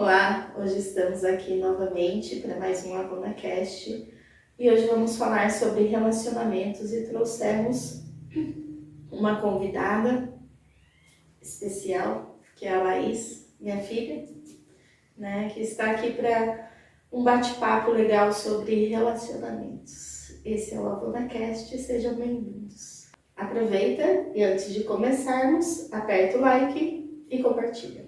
Olá, hoje estamos aqui novamente para mais um AlunaCast e hoje vamos falar sobre relacionamentos e trouxemos uma convidada especial, que é a Laís, minha filha, né, que está aqui para um bate-papo legal sobre relacionamentos. Esse é o AlunaCast, sejam bem-vindos. Aproveita e antes de começarmos, aperta o like e compartilha.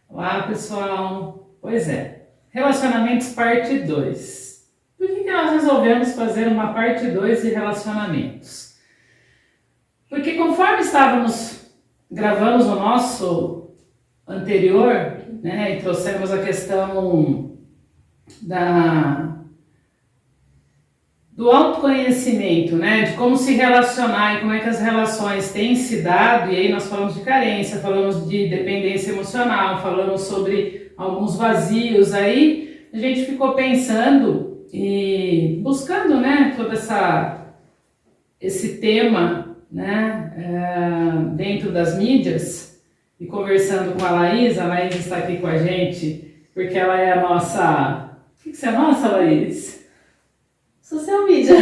Olá, pessoal! Pois é, relacionamentos parte 2. Por que nós resolvemos fazer uma parte 2 de relacionamentos? Porque conforme gravamos o nosso anterior, né, e trouxemos a questão do autoconhecimento, né, de como se relacionar e como é que as relações têm se dado, e aí nós falamos de carência, falamos de dependência emocional, falamos sobre alguns vazios, aí a gente ficou pensando e buscando, né, todo esse tema, né, dentro das mídias, e conversando com a Laís está aqui com a gente, porque ela é a nossa... O que você é nossa, Laís? Social media.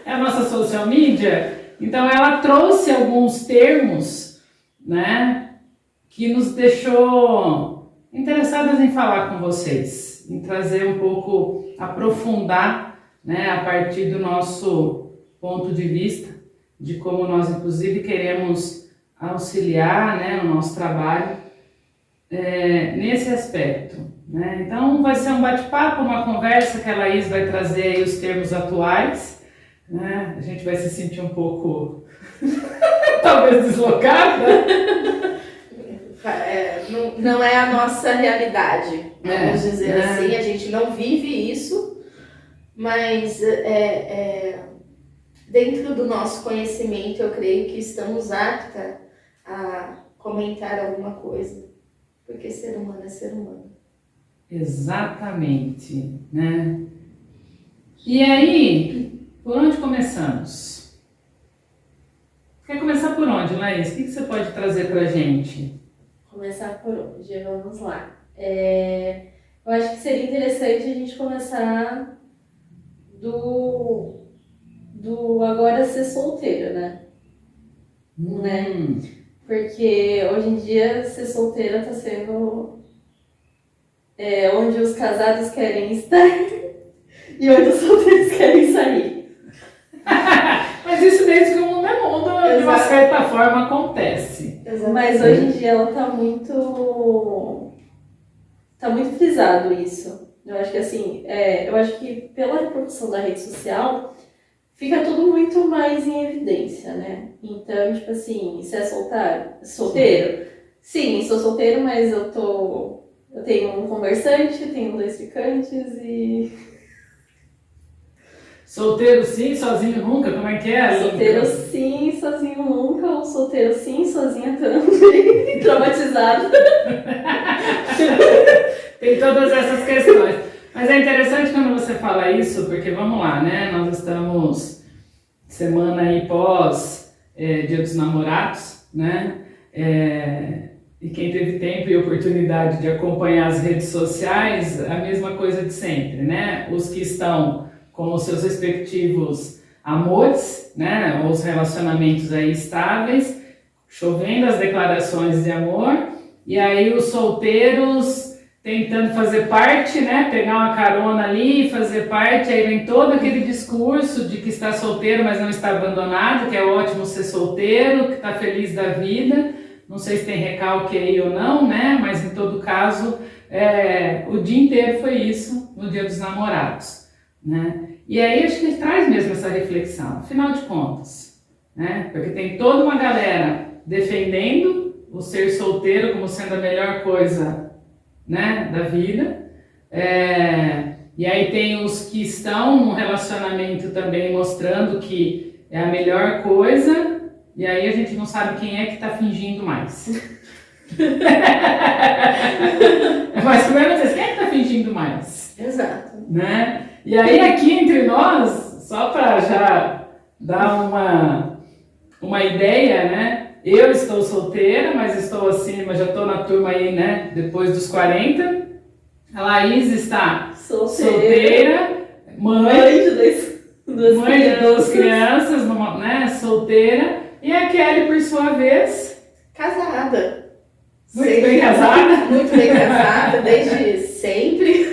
É a nossa social media. Então ela trouxe alguns termos, né, que nos deixou interessadas em falar com vocês, em trazer um pouco, aprofundar, né, a partir do nosso ponto de vista, de como nós inclusive queremos auxiliar, né, no nosso trabalho nesse aspecto. Né? Então vai ser um bate-papo, uma conversa que a Laís vai trazer aí os termos atuais, né? A gente vai se sentir um pouco talvez deslocada. Não é a nossa realidade, vamos dizer assim, a gente não vive isso, mas dentro do nosso conhecimento eu creio que estamos aptas a comentar alguma coisa, porque ser humano é ser humano. Exatamente, né? E aí, por onde começamos? Quer começar por onde, Laís? O que você pode trazer pra gente? Começar por onde? Vamos lá. Eu acho que seria interessante a gente começar do agora ser solteiro, né? Porque hoje em dia ser solteira tá sendo... onde os casados querem estar e onde os solteiros querem sair. Mas isso desde que o mundo é mundo, de uma certa forma, acontece. Exatamente. Mas hoje em dia ela tá muito frisado isso. Eu acho que assim, eu acho que pela repercussão da rede social, fica tudo muito mais em evidência, né? Então, tipo assim, você é solteiro? Sim, sou solteiro, mas eu tenho um conversante, tenho 2 ficantes e... Solteiro sim, sozinho nunca? Como é que é? Solteiro sim, sozinho nunca, ou solteiro sim, sozinha também, traumatizado. Tem todas essas questões. Mas é interessante quando você fala isso, porque vamos lá, né? Nós estamos semana aí pós Dia dos Namorados, né? E quem teve tempo e oportunidade de acompanhar as redes sociais, a mesma coisa de sempre, né? Os que estão com os seus respectivos amores, né? Os relacionamentos aí estáveis, chovendo as declarações de amor, e aí os solteiros tentando fazer parte, né? Pegar uma carona ali e fazer parte, aí vem todo aquele discurso de que está solteiro, mas não está abandonado, que é ótimo ser solteiro, que está feliz da vida. Não sei se tem recalque aí ou não, né? Mas em todo caso, o dia inteiro foi isso no Dia dos Namorados, né? E aí acho que ele traz mesmo essa reflexão, afinal de contas, né? Porque tem toda uma galera defendendo o ser solteiro como sendo a melhor coisa, né, da vida. E aí tem os que estão num relacionamento também mostrando que é a melhor coisa, e aí a gente não sabe quem é que está fingindo mais. Mas primeiro vocês, quem é que tá fingindo mais? Exato. Né? E aí aqui entre nós, só para já dar uma ideia, né? Eu estou solteira, mas estou acima, já estou na turma aí, né? Depois dos 40. A Laís está solteira, mãe de duas crianças, né? Solteira. E a Kelly, por sua vez, Casada. muito bem casada. Muito bem casada, desde sempre.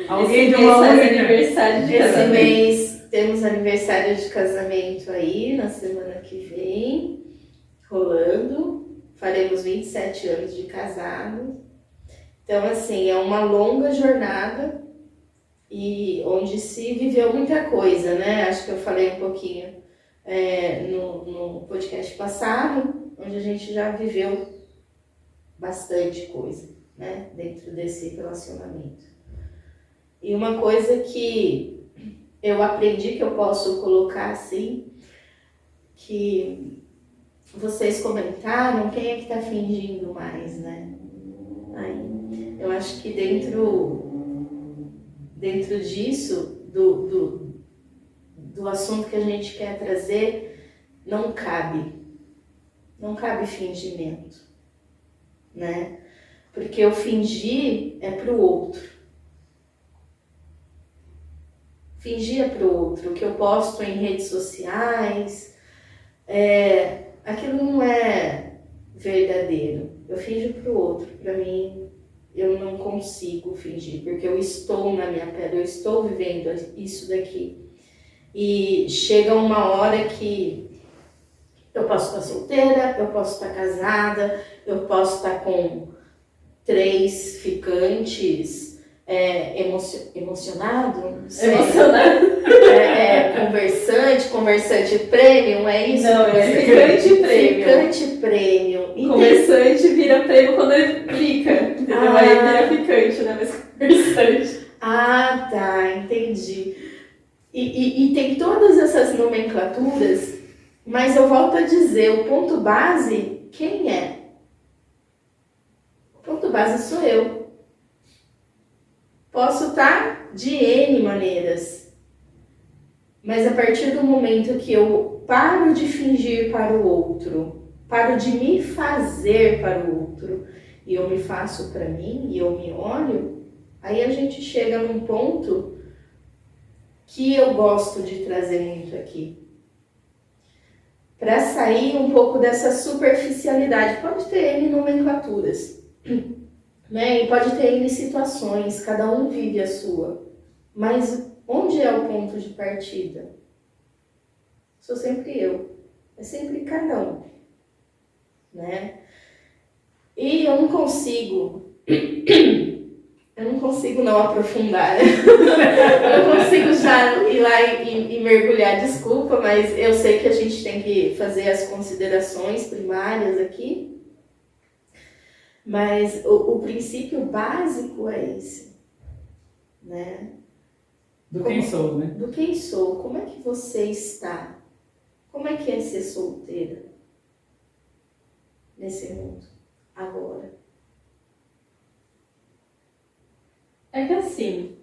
Alguém de Esse uma mês faz única. aniversário de Esse casamento. mês temos aniversário de casamento aí, na semana que vem, rolando. Faremos 27 anos de casado. Então, assim, é uma longa jornada e onde se viveu muita coisa, né? Acho que eu falei um pouquinho no podcast passado, onde a gente já viveu bastante coisa, né? Dentro desse relacionamento. E uma coisa que eu aprendi, que eu posso colocar assim, que vocês comentaram, quem é que tá fingindo mais, né? Aí, eu acho que dentro disso, do assunto que a gente quer trazer, não cabe fingimento, né? Porque o fingir é pro outro. Fingir é pro outro. O que eu posto em redes sociais, aquilo não é verdadeiro. Eu finjo pro outro. Para mim, eu não consigo fingir, porque eu estou na minha pele, eu estou vivendo isso daqui. E chega uma hora que eu posso estar solteira, eu posso estar casada, eu posso estar com 3 ficantes, emocionado, não sei. Conversante premium, é isso? Não, é ficante premium. Ficante premium. Conversante vira prêmio quando ele fica, entendeu? Aí vira ficante, né? Mas conversante. Ah, tá, entendi. E tem todas essas nomenclaturas, mas eu volto a dizer, o ponto base, quem é? O ponto base sou eu. Posso estar de N maneiras, mas a partir do momento que eu paro de fingir para o outro, paro de me fazer para o outro, e eu me faço para mim, e eu me olho, aí a gente chega num ponto que eu gosto de trazer muito aqui. Para sair um pouco dessa superficialidade. Pode ter N nomenclaturas, né? E pode ter N situações, cada um vive a sua. Mas onde é o ponto de partida? Sou sempre eu. É sempre cada um, né? E eu não consigo não aprofundar. Eu não consigo já ir lá e mergulhar, desculpa, mas eu sei que a gente tem que fazer as considerações primárias aqui. Mas o princípio básico é esse, né? Do quem sou, né? Do quem sou, como é que você está? Como é que é ser solteira nesse mundo, agora? É que assim,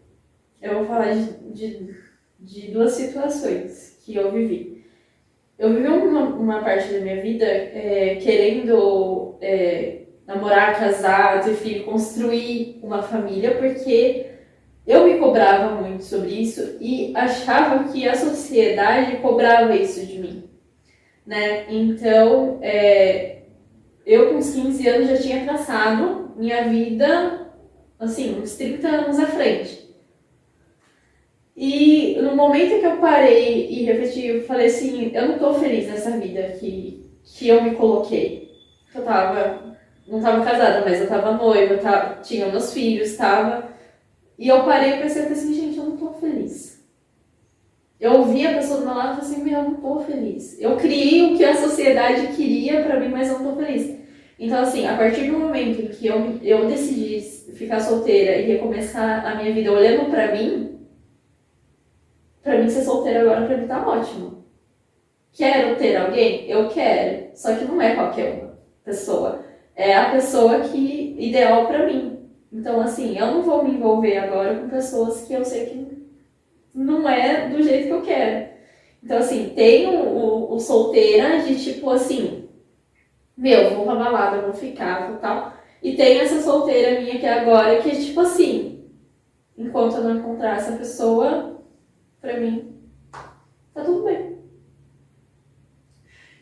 eu vou falar de 2 situações que eu vivi. Eu vivi uma parte da minha vida querendo namorar, casar, ter filho, construir uma família, porque eu me cobrava muito sobre isso e achava que a sociedade cobrava isso de mim, né? Então, eu com os 15 anos já tinha traçado minha vida, assim, uns 30 anos à frente. E no momento que eu parei e refleti, eu falei assim, eu não tô feliz nessa vida que eu me coloquei. Eu não tava casada, mas eu tava noiva, tinha meus filhos, E eu parei e pensei assim, gente, eu não tô feliz. Eu ouvi a pessoa do meu lado e falei assim, eu não tô feliz. Eu criei o que a sociedade queria pra mim, mas eu não tô feliz. Então, assim, a partir do momento em que eu decidi ficar solteira e recomeçar a minha vida olhando pra mim ser solteira agora pra mim tá ótimo. Quero ter alguém? Eu quero. Só que não é qualquer uma pessoa. é a pessoa que ideal pra mim. Então, assim, eu não vou me envolver agora com pessoas que eu sei que não é do jeito que eu quero. Então, assim, tem o solteira de tipo assim, meu, vou pra balada, vou ficar, vou tal. E tem essa solteira minha que é agora, que tipo assim, enquanto eu não encontrar essa pessoa, pra mim, tá tudo bem.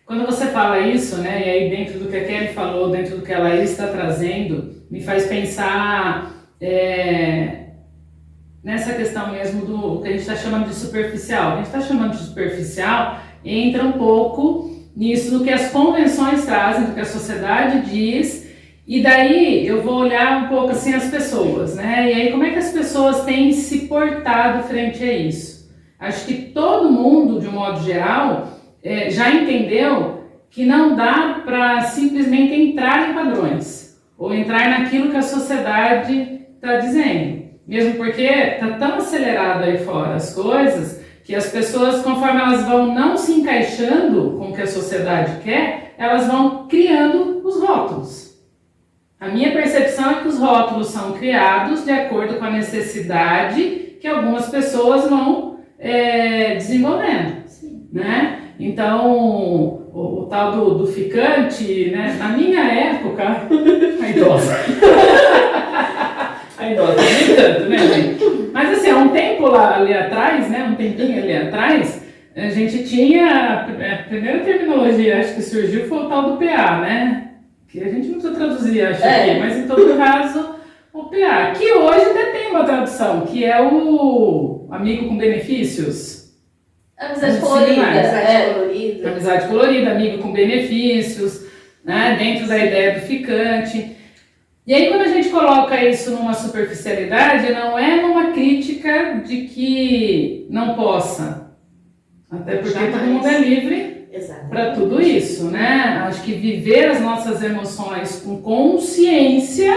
Quando você fala isso, né, e aí dentro do que a Kelly falou, dentro do que a Laís está trazendo, me faz pensar nessa questão mesmo do que a gente está chamando de superficial. O que a gente está chamando de superficial entra um pouco nisso do que as convenções trazem, do que a sociedade diz, e daí eu vou olhar um pouco assim as pessoas, né? E aí como é que as pessoas têm se portado frente a isso? Acho que todo mundo, de um modo geral, já entendeu que não dá para simplesmente entrar em padrões ou entrar naquilo que a sociedade está dizendo. Mesmo porque está tão acelerado aí fora as coisas que as pessoas, conforme elas vão não se encaixando com o que a sociedade quer, elas vão criando os rótulos. A minha percepção é que os rótulos são criados de acordo com a necessidade que algumas pessoas vão desenvolvendo, né? Então, o tal do ficante, né? Na minha época, a idosa. A idosa, nem tanto, né, gente? Mas assim, há um tempo ali atrás, né? Um tempinho ali atrás, a gente tinha a primeira terminologia, acho que surgiu, foi o tal do PA, né? Que a gente não precisa traduzir, acho aqui, mas em todo caso, o PA. Que hoje até tem uma tradução, que é o amigo com benefícios. Amizade colorida. Amizade colorida, amigo com benefícios, né? Dentro da ideia do ficante. E aí quando a gente coloca isso numa superficialidade, não é numa crítica de que não possa. Até porque todo mundo é livre para tudo isso, né? Acho que viver as nossas emoções com consciência,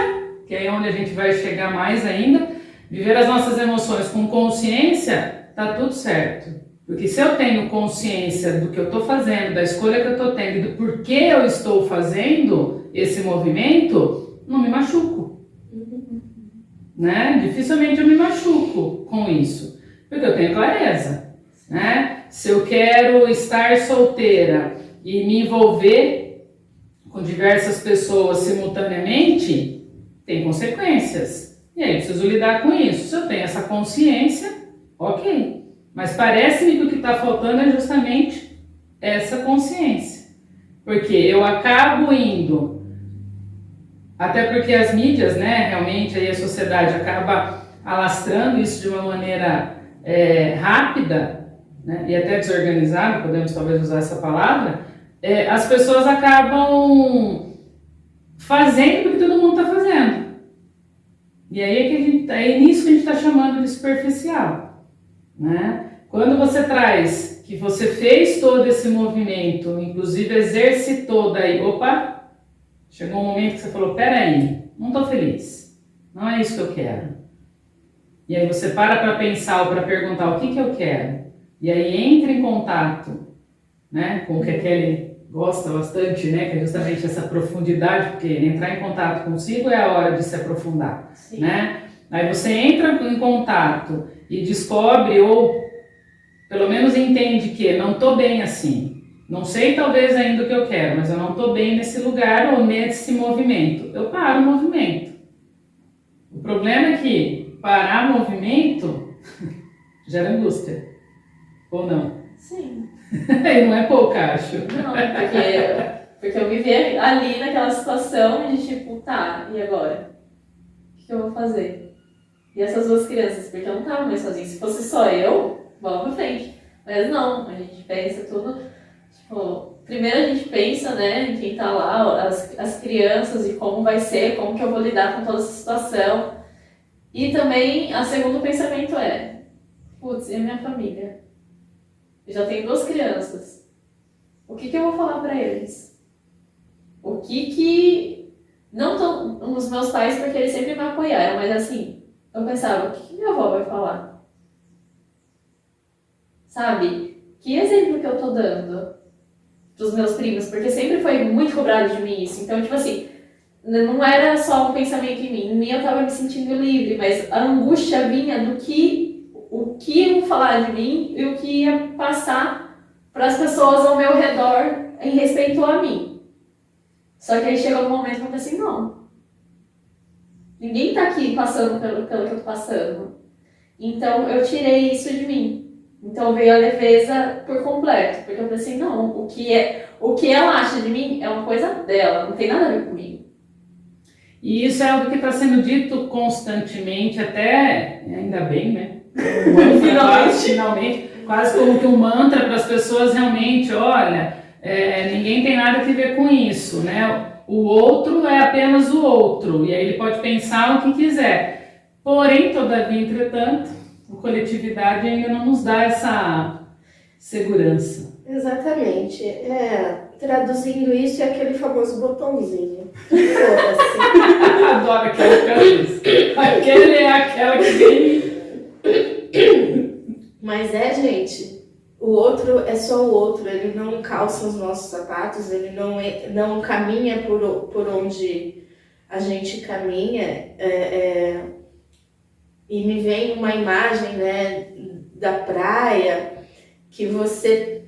que é onde a gente vai chegar mais ainda, viver as nossas emoções com consciência, tá tudo certo. Porque se eu tenho consciência do que eu estou fazendo, da escolha que eu estou tendo e do porquê eu estou fazendo esse movimento, não me machuco. Né? Dificilmente eu me machuco com isso, porque eu tenho clareza. Né? Se eu quero estar solteira e me envolver com diversas pessoas simultaneamente, tem consequências. E aí eu preciso lidar com isso. Se eu tenho essa consciência, ok. Mas parece-me que o que está faltando é justamente essa consciência. Porque eu acabo indo, até porque as mídias, né, realmente aí a sociedade acaba alastrando isso de uma maneira rápida, né, e até desorganizada, podemos talvez usar essa palavra, as pessoas acabam fazendo o que todo mundo está fazendo. E aí é nisso que a gente está chamando de superficial. Né? Quando você traz que você fez todo esse movimento, inclusive exercitou daí, opa, chegou um momento que você falou, peraí, não estou feliz, não é isso que eu quero. E aí você para pensar ou para perguntar o que eu quero, e aí entra em contato, né, com o que a Kelly gosta bastante, né, que é justamente essa profundidade, porque entrar em contato consigo é a hora de se aprofundar, né? Aí você entra em contato e descobre, ou pelo menos entende que não estou bem assim. Não sei talvez ainda o que eu quero, mas eu não estou bem nesse lugar ou nesse movimento. Eu paro o movimento. O problema é que parar o movimento gera angústia. Ou não? Sim. E não é pouco, acho. Não, porque eu vivi ali naquela situação de tipo, tá, e agora? O que eu vou fazer? E essas duas crianças, porque eu não tava mais sozinha. Se fosse só eu, vamos pra frente. Mas não, a gente pensa tudo, tipo, primeiro a gente pensa, né, em quem tá lá, as crianças e como vai ser, como que eu vou lidar com toda essa situação. E também, o segundo pensamento é, putz, e a minha família? Eu já tenho 2 crianças. O que eu vou falar pra eles? O que não tão os meus pais, porque eles sempre me apoiaram, mas assim, eu pensava, o que minha avó vai falar? Sabe? Que exemplo que eu tô dando pros meus primos? Porque sempre foi muito cobrado de mim isso. Então, tipo assim, não era só um pensamento em mim eu estava me sentindo livre, mas a angústia vinha do que o que iam falar de mim e o que ia passar para as pessoas ao meu redor em respeito a mim. Só que aí chegou um momento que eu falei assim, não, ninguém tá aqui passando pelo que eu tô passando. Então eu tirei isso de mim. Então veio a leveza por completo, porque eu falei assim, não, o que ela acha de mim é uma coisa dela, não tem nada a ver comigo. E isso é algo que está sendo dito constantemente, até, ainda bem, né? Finalmente, quase como que um mantra para as pessoas realmente, olha, ninguém tem nada a ver com isso, né? O outro é apenas o outro, e aí ele pode pensar o que quiser. Porém, todavia, entretanto, a coletividade ainda não nos dá essa segurança. Exatamente. Traduzindo isso, é aquele famoso botãozinho. Foda-se. Adoro aquela camisa. Aquele é aquela que vem. Mas gente, o outro é só o outro, ele não calça os nossos sapatos, ele não caminha por onde a gente caminha. E me vem uma imagem, né, da praia que você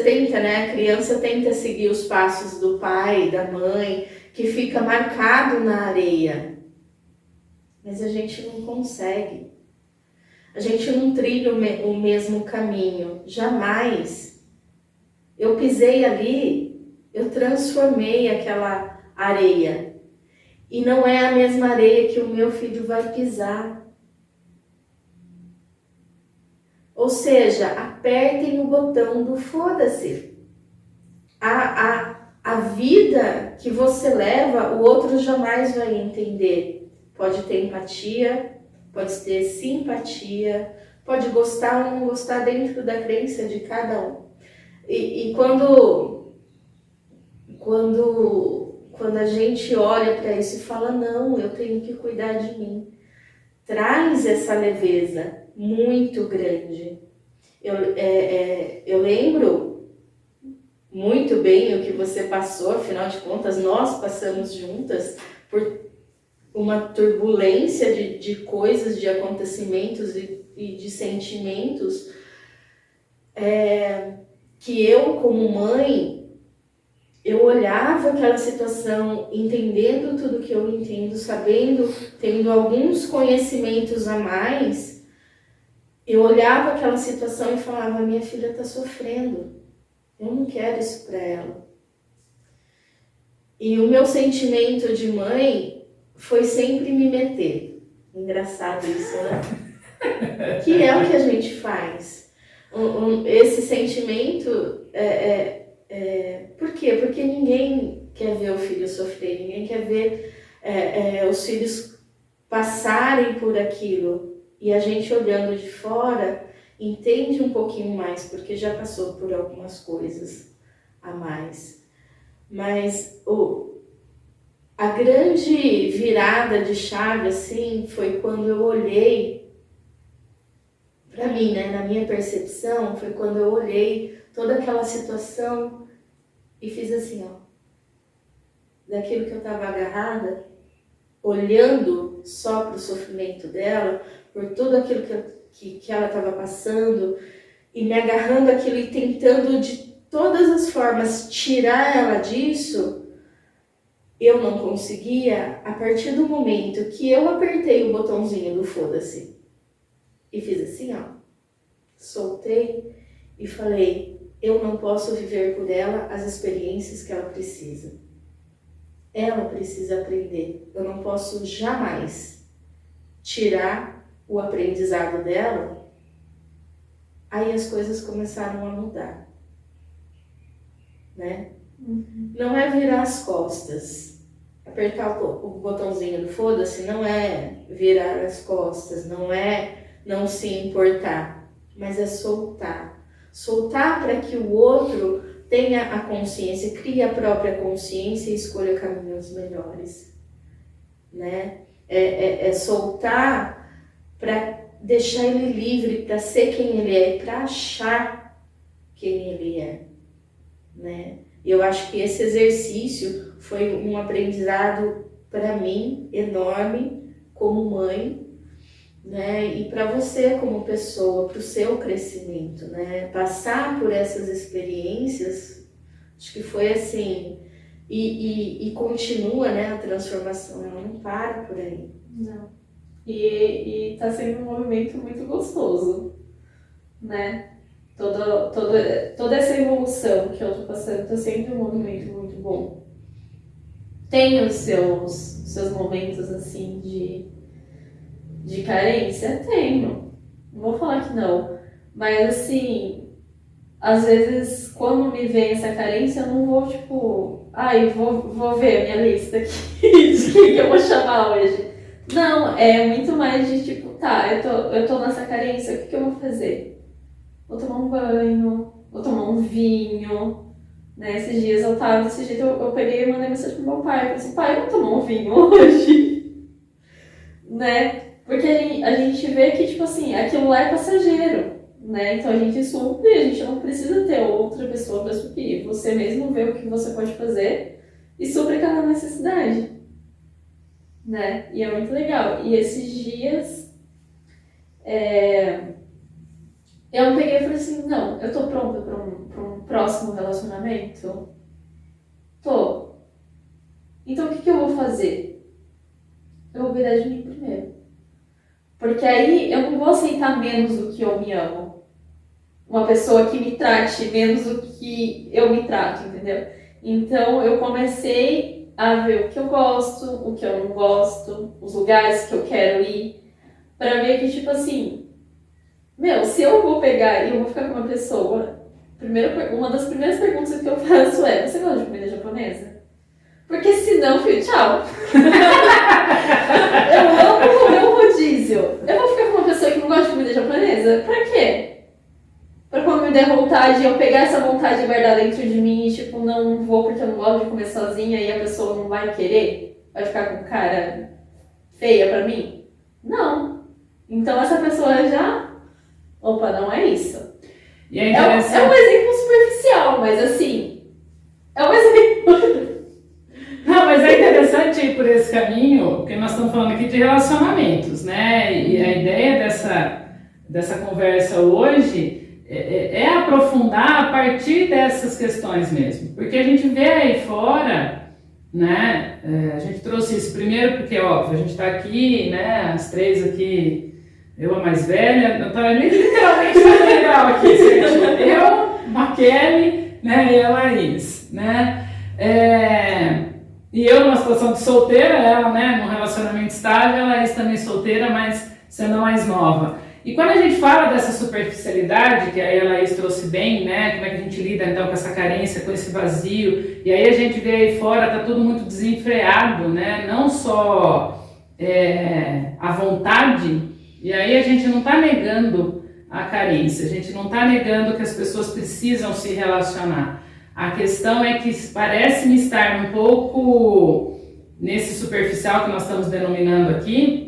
tenta, né, a criança tenta seguir os passos do pai, da mãe, que fica marcado na areia, mas a gente não consegue, a gente não trilha o mesmo caminho, jamais. Eu pisei ali, eu transformei aquela areia, e não é a mesma areia que o meu filho vai pisar. Ou seja, apertem o botão do foda-se. A vida que você leva, o outro jamais vai entender. Pode ter empatia, pode ter simpatia, pode gostar ou não gostar dentro da crença de cada um. E quando a gente olha para isso e fala, não, eu tenho que cuidar de mim, traz essa leveza muito grande. Eu lembro muito bem o que você passou, afinal de contas, nós passamos juntas por uma turbulência de coisas, de acontecimentos e de sentimentos, que eu, como mãe, eu olhava aquela situação, entendendo tudo que eu entendo, sabendo, tendo alguns conhecimentos a mais, eu olhava aquela situação e falava, minha filha está sofrendo, eu não quero isso para ela. E o meu sentimento de mãe foi sempre me meter. Engraçado isso, né? Que é o que a gente faz. Esse sentimento por quê? Porque ninguém quer ver o filho sofrer, ninguém quer ver os filhos passarem por aquilo. E a gente olhando de fora entende um pouquinho mais, porque já passou por algumas coisas a mais. Mas a grande virada de chave, assim, foi quando eu olhei, para mim, né, na minha percepção, foi quando eu olhei toda aquela situação e fiz assim, ó, daquilo que eu estava agarrada, olhando só para o sofrimento dela, por tudo aquilo que ela estava passando, e me agarrando aquilo e tentando de todas as formas tirar ela disso, eu não conseguia. A partir do momento que eu apertei o botãozinho do foda-se e fiz assim, ó, soltei e falei, eu não posso viver por ela as experiências que ela precisa. Ela precisa aprender. Eu não posso jamais tirar o aprendizado dela. Aí as coisas começaram a mudar, né? Não é virar as costas. Apertar o botãozinho do foda-se não é virar as costas, não é não se importar, mas é soltar. Soltar para que o outro tenha a consciência, crie a própria consciência e escolha caminhos melhores, né? É soltar para deixar ele livre, para ser quem ele é, para achar quem ele é, né? Eu acho que esse exercício, foi um aprendizado para mim enorme como mãe, né? E para você como pessoa, para o seu crescimento, né? Passar por essas experiências, acho que foi assim, e continua, né? A transformação, ela não para por aí. Não. E tá sendo um movimento muito gostoso, né? Toda essa evolução que eu tô passando tá sendo um movimento muito bom. Tem os seus momentos, assim, de carência? Tenho. Não vou falar que não. Mas, assim, às vezes, quando me vem essa carência, eu não vou, tipo... vou ver a minha lista aqui de quem que eu vou chamar hoje. Não, é muito mais de, tipo, tá, eu tô nessa carência, o que eu vou fazer? Vou tomar um banho, vou tomar um vinho, né? Esses dias eu tava desse jeito, eu peguei e mandei mensagem pro meu pai, falei assim, pai, vamos tomar um vinho hoje, né? Porque a gente vê que, tipo assim, aquilo lá é passageiro, né? Então a gente supre, a gente não precisa ter outra pessoa para suprir. Você mesmo vê o que você pode fazer e supre aquela necessidade, né? E é muito legal. E esses dias, eu peguei e falei assim, não, eu tô pronta para um próximo relacionamento? Tô. Então o que eu vou fazer? Eu vou cuidar de mim primeiro. Porque aí eu não vou aceitar menos do que eu me amo. Uma pessoa que me trate menos do que eu me trato, entendeu? Então eu comecei a ver o que eu gosto, o que eu não gosto, os lugares que eu quero ir, pra ver que, tipo assim, se eu vou pegar e eu vou ficar com uma pessoa, uma das primeiras perguntas que eu faço é, você gosta de comida japonesa? Porque senão, filho, tchau. Eu amo comer um rodízio. Eu vou ficar com uma pessoa que não gosta de comida japonesa? Pra quê? Pra quando me der vontade, eu pegar essa vontade e guardar dentro de mim e, tipo, não vou porque eu não gosto de comer sozinha e a pessoa não vai querer? Vai ficar com cara feia pra mim? Não. Então essa pessoa já... Opa, não é isso. E é interessante... É um exemplo superficial, mas assim... É um exemplo... Não, mas é interessante ir por esse caminho, porque nós estamos falando aqui de relacionamentos, né? E a ideia dessa conversa hoje é aprofundar a partir dessas questões mesmo. Porque a gente vê aí fora, né? A gente trouxe isso primeiro porque, óbvio, a gente está aqui, né? As três aqui, eu a mais velha, não está literalmente mais legal aqui, certo? Eu, a Kelly, né? E a Laís, né? E eu numa situação de solteira, ela, né, num relacionamento estável, ela também solteira, mas sendo mais nova. E quando a gente fala dessa superficialidade, que aí a Laís trouxe bem, né, como é que a gente lida então com essa carência, com esse vazio, e aí a gente vê aí fora, tá tudo muito desenfreado, né, não só a vontade, e aí a gente não tá negando a carência, a gente não tá negando que as pessoas precisam se relacionar. A questão é que parece-me estar um pouco nesse superficial que nós estamos denominando aqui,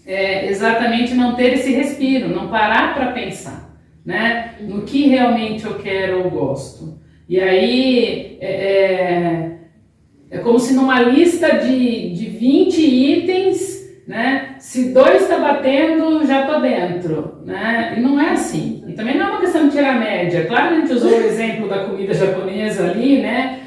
exatamente não ter esse respiro, não parar para pensar, né, no que realmente eu quero ou gosto. E aí é como se numa lista de 20 itens, né, se 2 está batendo, já estou dentro, né? E não é assim. E também não é uma questão de tirar a média. Claro que a gente usou o exemplo da comida japonesa ali, né?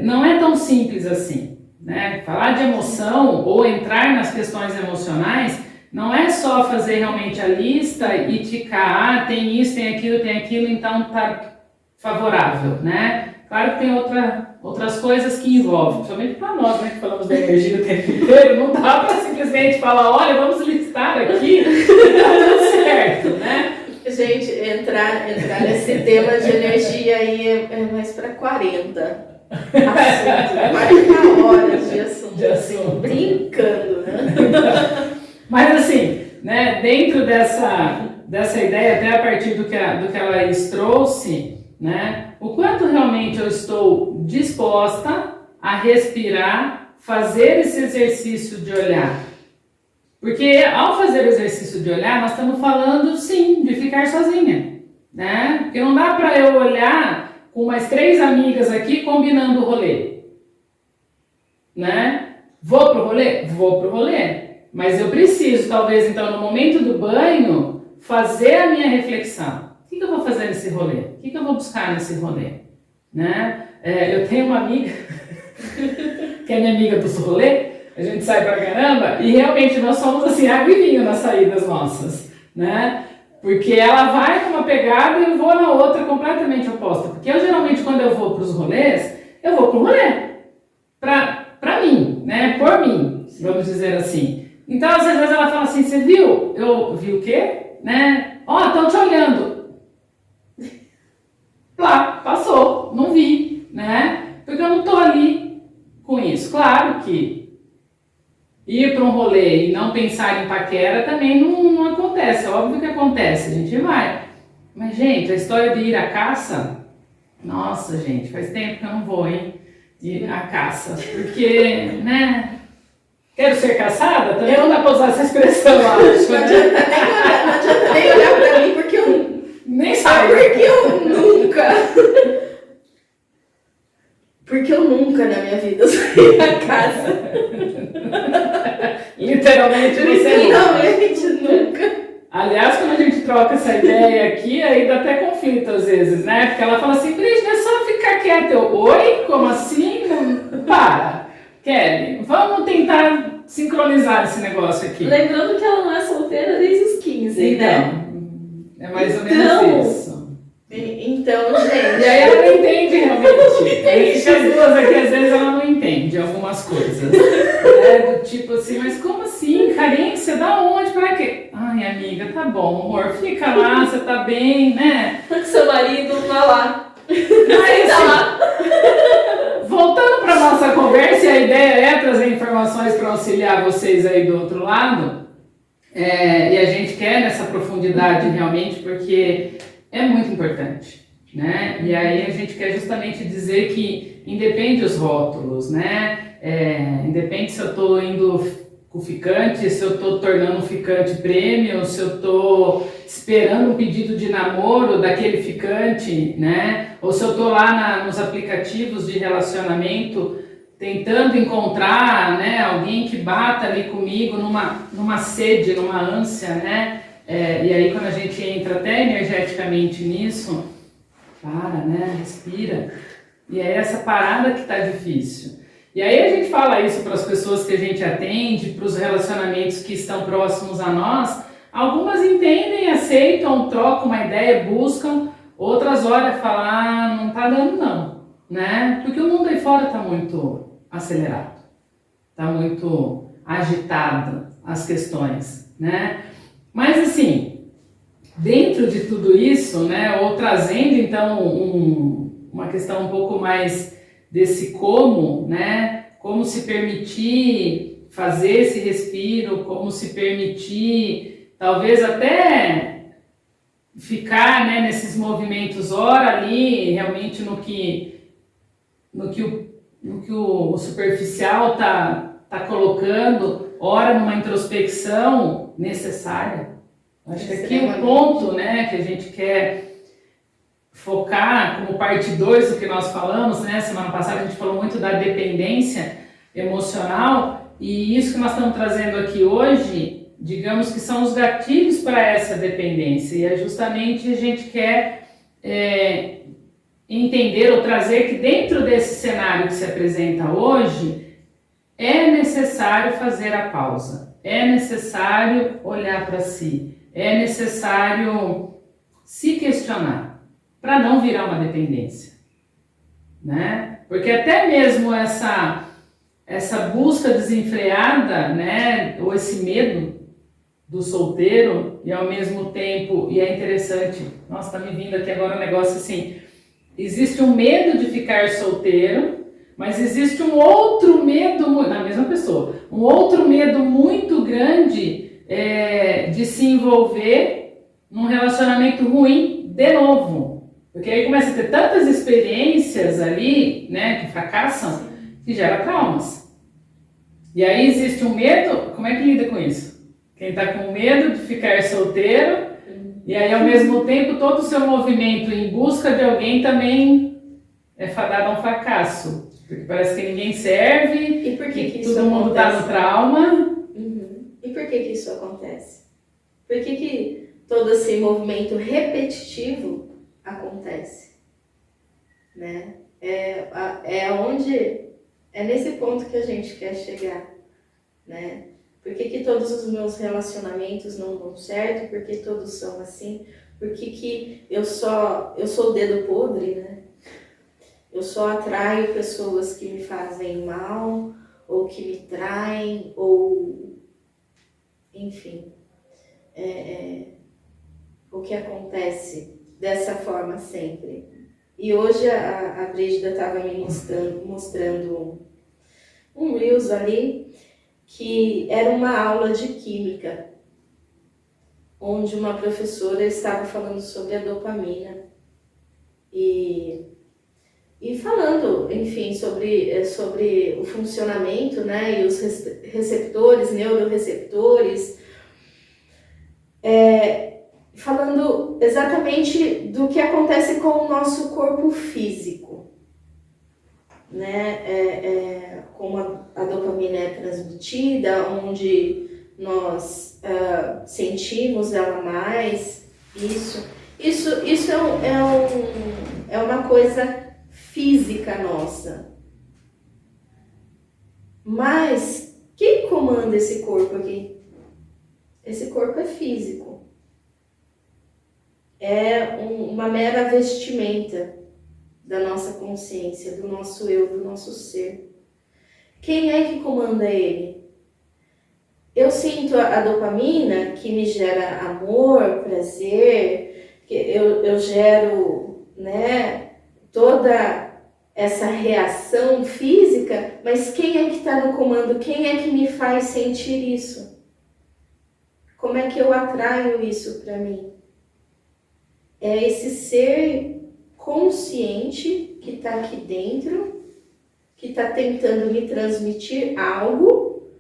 Não é tão simples assim, né? Falar de emoção ou entrar nas questões emocionais não é só fazer realmente a lista e ticar, tem isso, tem aquilo, então tá favorável, né? Claro que tem outras coisas que envolvem, principalmente para nós, né, que falamos da energia o tempo inteiro, não dá para simplesmente falar, olha, vamos listar aqui, tá tudo certo, né? Gente, entrar nesse tema de energia aí é mais para 40 horas de assunto. Assim, brincando, né? Mas assim, né, dentro dessa ideia, até a partir do que a Laís trouxe, né, o quanto realmente eu estou disposta a respirar, fazer esse exercício de olhar. Porque ao fazer o exercício de olhar, nós estamos falando, sim, de ficar sozinha, né? Porque não dá para eu olhar com mais 3 amigas aqui combinando o rolê, né? Vou pro rolê? Vou pro rolê. Mas eu preciso, talvez, então, no momento do banho, fazer a minha reflexão. O que eu vou fazer nesse rolê? O que eu vou buscar nesse rolê? Né? Eu tenho uma amiga, que é minha amiga dos rolê, a gente sai pra caramba, e realmente nós somos assim, água e vinho nas saídas nossas, né? Porque ela vai numa pegada e eu vou na outra completamente oposta. Porque eu, geralmente, quando eu vou pros rolês, eu vou pro rolê. Pra mim, né? Por mim, vamos dizer assim. Então, às vezes ela fala assim, você viu? Eu vi o quê? Né? Ó, estão te olhando. Lá, passou, não vi, né? Porque eu não tô ali com isso. Claro que ir para um rolê e não pensar em paquera também não acontece. É óbvio que acontece, a gente vai. Mas, gente, a história de ir à caça, nossa, gente, faz tempo que eu não vou, hein? Ir à caça. Porque, né? Quero ser caçada? Também não dá pra usar essa expressão, acho. Não adianta nem olhar pra mim, porque eu nem saio. Porque eu nunca. Porque eu nunca na minha vida saí da casa. Literalmente você Literalmente nunca. Aliás, quando a gente troca essa ideia aqui, aí dá até conflito às vezes, né? Porque ela fala assim, Brígida, é só ficar quieta. Eu, oi? Como assim? Não... Para. Kelly, vamos tentar sincronizar esse negócio aqui. Lembrando que ela não é solteira desde os 15, então, né? É mais ou menos isso. Então, gente... E aí ela não entende realmente. A gente, as duas aqui, às vezes, ela não entende algumas coisas. Do tipo assim, mas como assim? Carência? Da onde? Pra quê? Ai, amiga, tá bom, amor. Fica lá, você tá bem, né? Seu marido tá lá. Mas, tá lá. Voltando para nossa conversa, e a ideia é trazer informações para auxiliar vocês aí do outro lado, e a gente quer nessa profundidade realmente, porque é muito importante, né? E aí a gente quer justamente dizer que independe os rótulos, né? Independe se eu estou indo com ficante, se eu estou tornando um ficante prêmio, se eu estou esperando um pedido de namoro daquele ficante, né? Ou se eu estou lá nos aplicativos de relacionamento tentando encontrar, né, alguém que bata ali comigo numa sede, numa ânsia, né? E aí quando a gente entra até energeticamente nisso, para, né? Respira. E é essa parada que está difícil. E aí a gente fala isso para as pessoas que a gente atende, para os relacionamentos que estão próximos a nós. Algumas entendem, aceitam, trocam uma ideia, buscam. Outras olham e falam, não tá dando não, né? Porque o mundo aí fora tá muito acelerado, tá muito agitado as questões, né? Mas assim, dentro de tudo isso, né, ou trazendo então uma questão um pouco mais desse como, né? Como se permitir fazer esse respiro, como se permitir, talvez até ficar, né, nesses movimentos, ora ali, realmente no que o superficial tá colocando, ora numa introspecção necessária. Acho que aqui o ponto, né, que a gente quer focar como parte 2 do que nós falamos, né? Semana passada a gente falou muito da dependência emocional, e isso que nós estamos trazendo aqui hoje, digamos que são os gatilhos para essa dependência, e é justamente a gente quer entender ou trazer que dentro desse cenário que se apresenta hoje, é necessário fazer a pausa, é necessário olhar para si, é necessário se questionar, para não virar uma dependência, né? Porque até mesmo essa busca desenfreada, né, ou esse medo do solteiro, e ao mesmo tempo, e é interessante, nossa, tá me vindo aqui agora um negócio assim, existe um medo de ficar solteiro, mas existe um outro medo, na mesma pessoa, um outro medo muito grande de se envolver num relacionamento ruim de novo. Porque aí começa a ter tantas experiências ali, né, que fracassam, que gera traumas. E aí existe um medo, como é que lida com isso? Quem está com medo de ficar solteiro, e aí ao mesmo tempo todo o seu movimento em busca de alguém também é fadado a um fracasso. Porque parece que ninguém serve, E por que isso todo mundo está acontece? no trauma. E por que isso acontece? Por que todo esse movimento repetitivo acontece? Né? É nesse ponto que a gente quer chegar, né? Por que todos os meus relacionamentos não dão certo? Por que todos são assim? Por que eu sou o dedo podre, né? Eu só atraio pessoas que me fazem mal, ou que me traem, ou enfim. O que acontece dessa forma sempre. E hoje a Brígida estava me mostrando um Reels ali, que era uma aula de química, onde uma professora estava falando sobre a dopamina e falando, enfim, sobre o funcionamento, né, e os receptores, neuroreceptores, falando exatamente do que acontece com o nosso corpo físico, né? Como a dopamina é transmitida, onde nós sentimos ela mais, isso é uma coisa física nossa. Mas quem comanda esse corpo aqui? Esse corpo é físico. É uma mera vestimenta da nossa consciência, do nosso eu, do nosso ser. Quem é que comanda ele? Eu sinto a dopamina, que me gera amor, prazer, que eu gero, né, toda essa reação física, mas quem é que está no comando? Quem é que me faz sentir isso? Como é que eu atraio isso para mim? É esse ser consciente que está aqui dentro, que está tentando me transmitir algo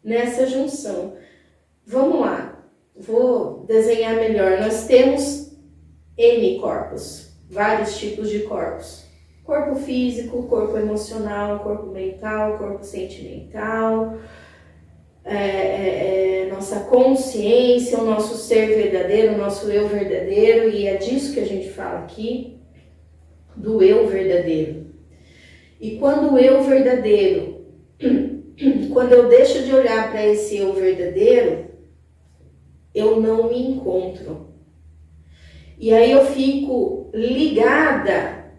nessa junção. Vamos lá, vou desenhar melhor. Nós temos N corpos, vários tipos de corpos. Corpo físico, corpo emocional, corpo mental, corpo sentimental, nossa consciência, o nosso ser verdadeiro, o nosso eu verdadeiro, e é disso que a gente fala aqui, do eu verdadeiro. E quando o eu verdadeiro, quando eu deixo de olhar para esse eu verdadeiro, eu não me encontro. E aí eu fico ligada,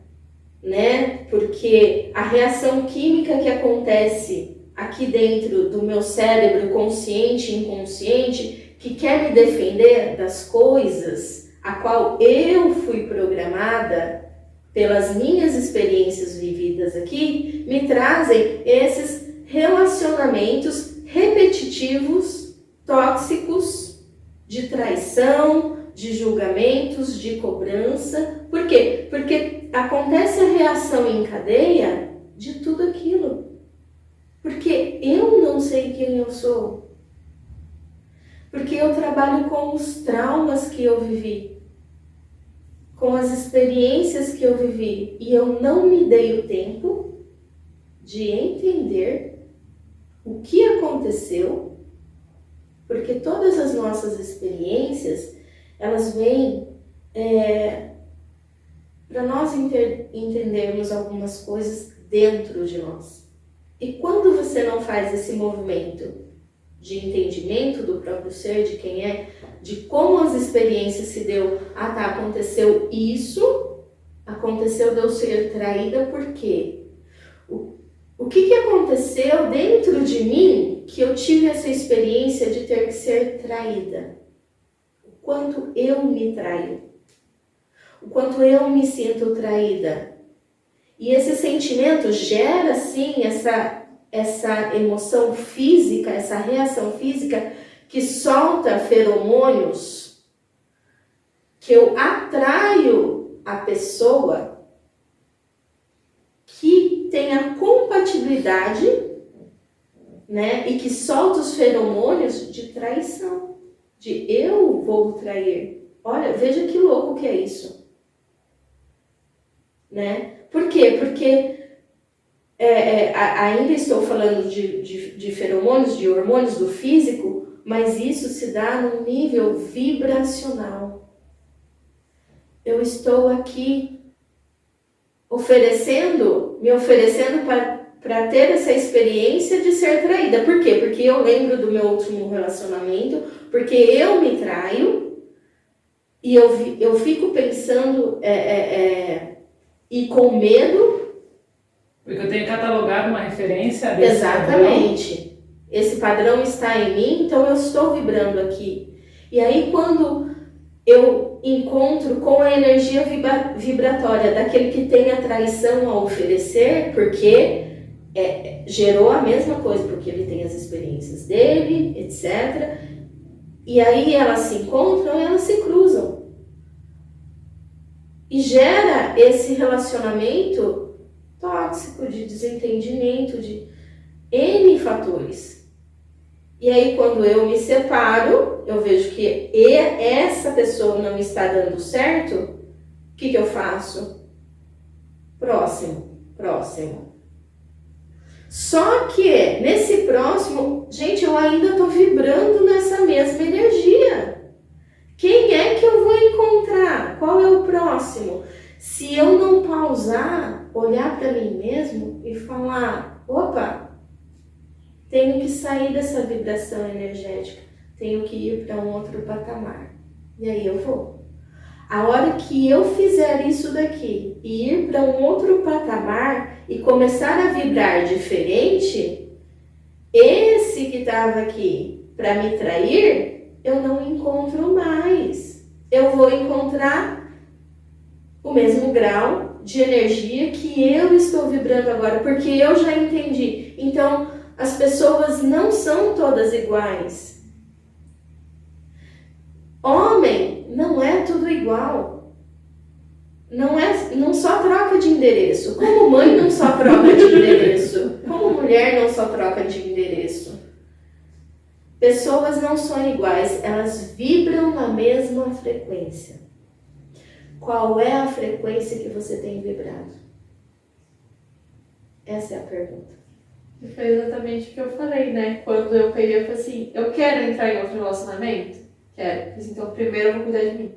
né? Porque a reação química que acontece aqui dentro do meu cérebro consciente e inconsciente, que quer me defender das coisas a qual eu fui programada pelas minhas experiências vividas aqui, me trazem esses relacionamentos repetitivos, tóxicos, de traição, de julgamentos, de cobrança. Por quê? Porque acontece a reação em cadeia de tudo aquilo. Porque eu não sei quem eu sou. Porque eu trabalho com os traumas que eu vivi, com as experiências que eu vivi, e eu não me dei o tempo de entender o que aconteceu, porque todas as nossas experiências, elas vêm para nós entendermos algumas coisas dentro de nós. E quando você não faz esse movimento de entendimento do próprio ser, de quem é, de como as experiências se deu, aconteceu isso, aconteceu de eu ser traída, por quê? O que aconteceu dentro de mim que eu tive essa experiência de ter que ser traída? O quanto eu me traio, o quanto eu me sinto traída. E esse sentimento gera, sim, essa emoção física, essa reação física que solta feromônios, que eu atraio a pessoa que tem a compatibilidade, né, e que solta os feromônios de traição, de eu vou trair. Olha, veja que louco que é isso, né? Por quê? Porque ainda estou falando de feromônios, de hormônios do físico, mas isso se dá num nível vibracional. Eu estou aqui me oferecendo para ter essa experiência de ser traída. Por quê? Porque eu lembro do meu último relacionamento, porque eu me traio e eu fico pensando e com medo. Porque eu tenho catalogado uma referência desse Exatamente. padrão. Esse padrão está em mim, então eu estou vibrando aqui. E aí quando eu encontro com a energia vibratória daquele que tem a traição a oferecer, porque gerou a mesma coisa, porque ele tem as experiências dele, etc. E aí elas se encontram e elas se cruzam. E gera esse relacionamento tóxico, de desentendimento, de N fatores. E aí quando eu me separo, eu vejo que essa pessoa não está dando certo, o que eu faço? Próximo. Só que nesse próximo, gente, eu ainda estou vibrando nessa mesma energia. Quem é que eu vou encontrar? Qual é o próximo? Se eu não pausar, olhar para mim mesmo e falar, opa, tenho que sair dessa vibração energética, tenho que ir para um outro patamar. E aí eu vou. A hora que eu fizer isso daqui e ir para um outro patamar e começar a vibrar diferente, esse que estava aqui para me trair, eu não encontro mais. Eu vou encontrar o mesmo grau de energia que eu estou vibrando agora, porque eu já entendi. Então, as pessoas não são todas iguais. Homem não é tudo igual. Não só troca de endereço. Como mãe não só troca de endereço. Como mulher não só troca de endereço. Pessoas não são iguais, elas vibram na mesma frequência. Qual é a frequência que você tem vibrado? Essa é a pergunta. E foi exatamente o que eu falei, né? Quando eu peguei, eu falei assim, eu quero entrar em outro relacionamento? Quero. Então primeiro eu vou cuidar de mim.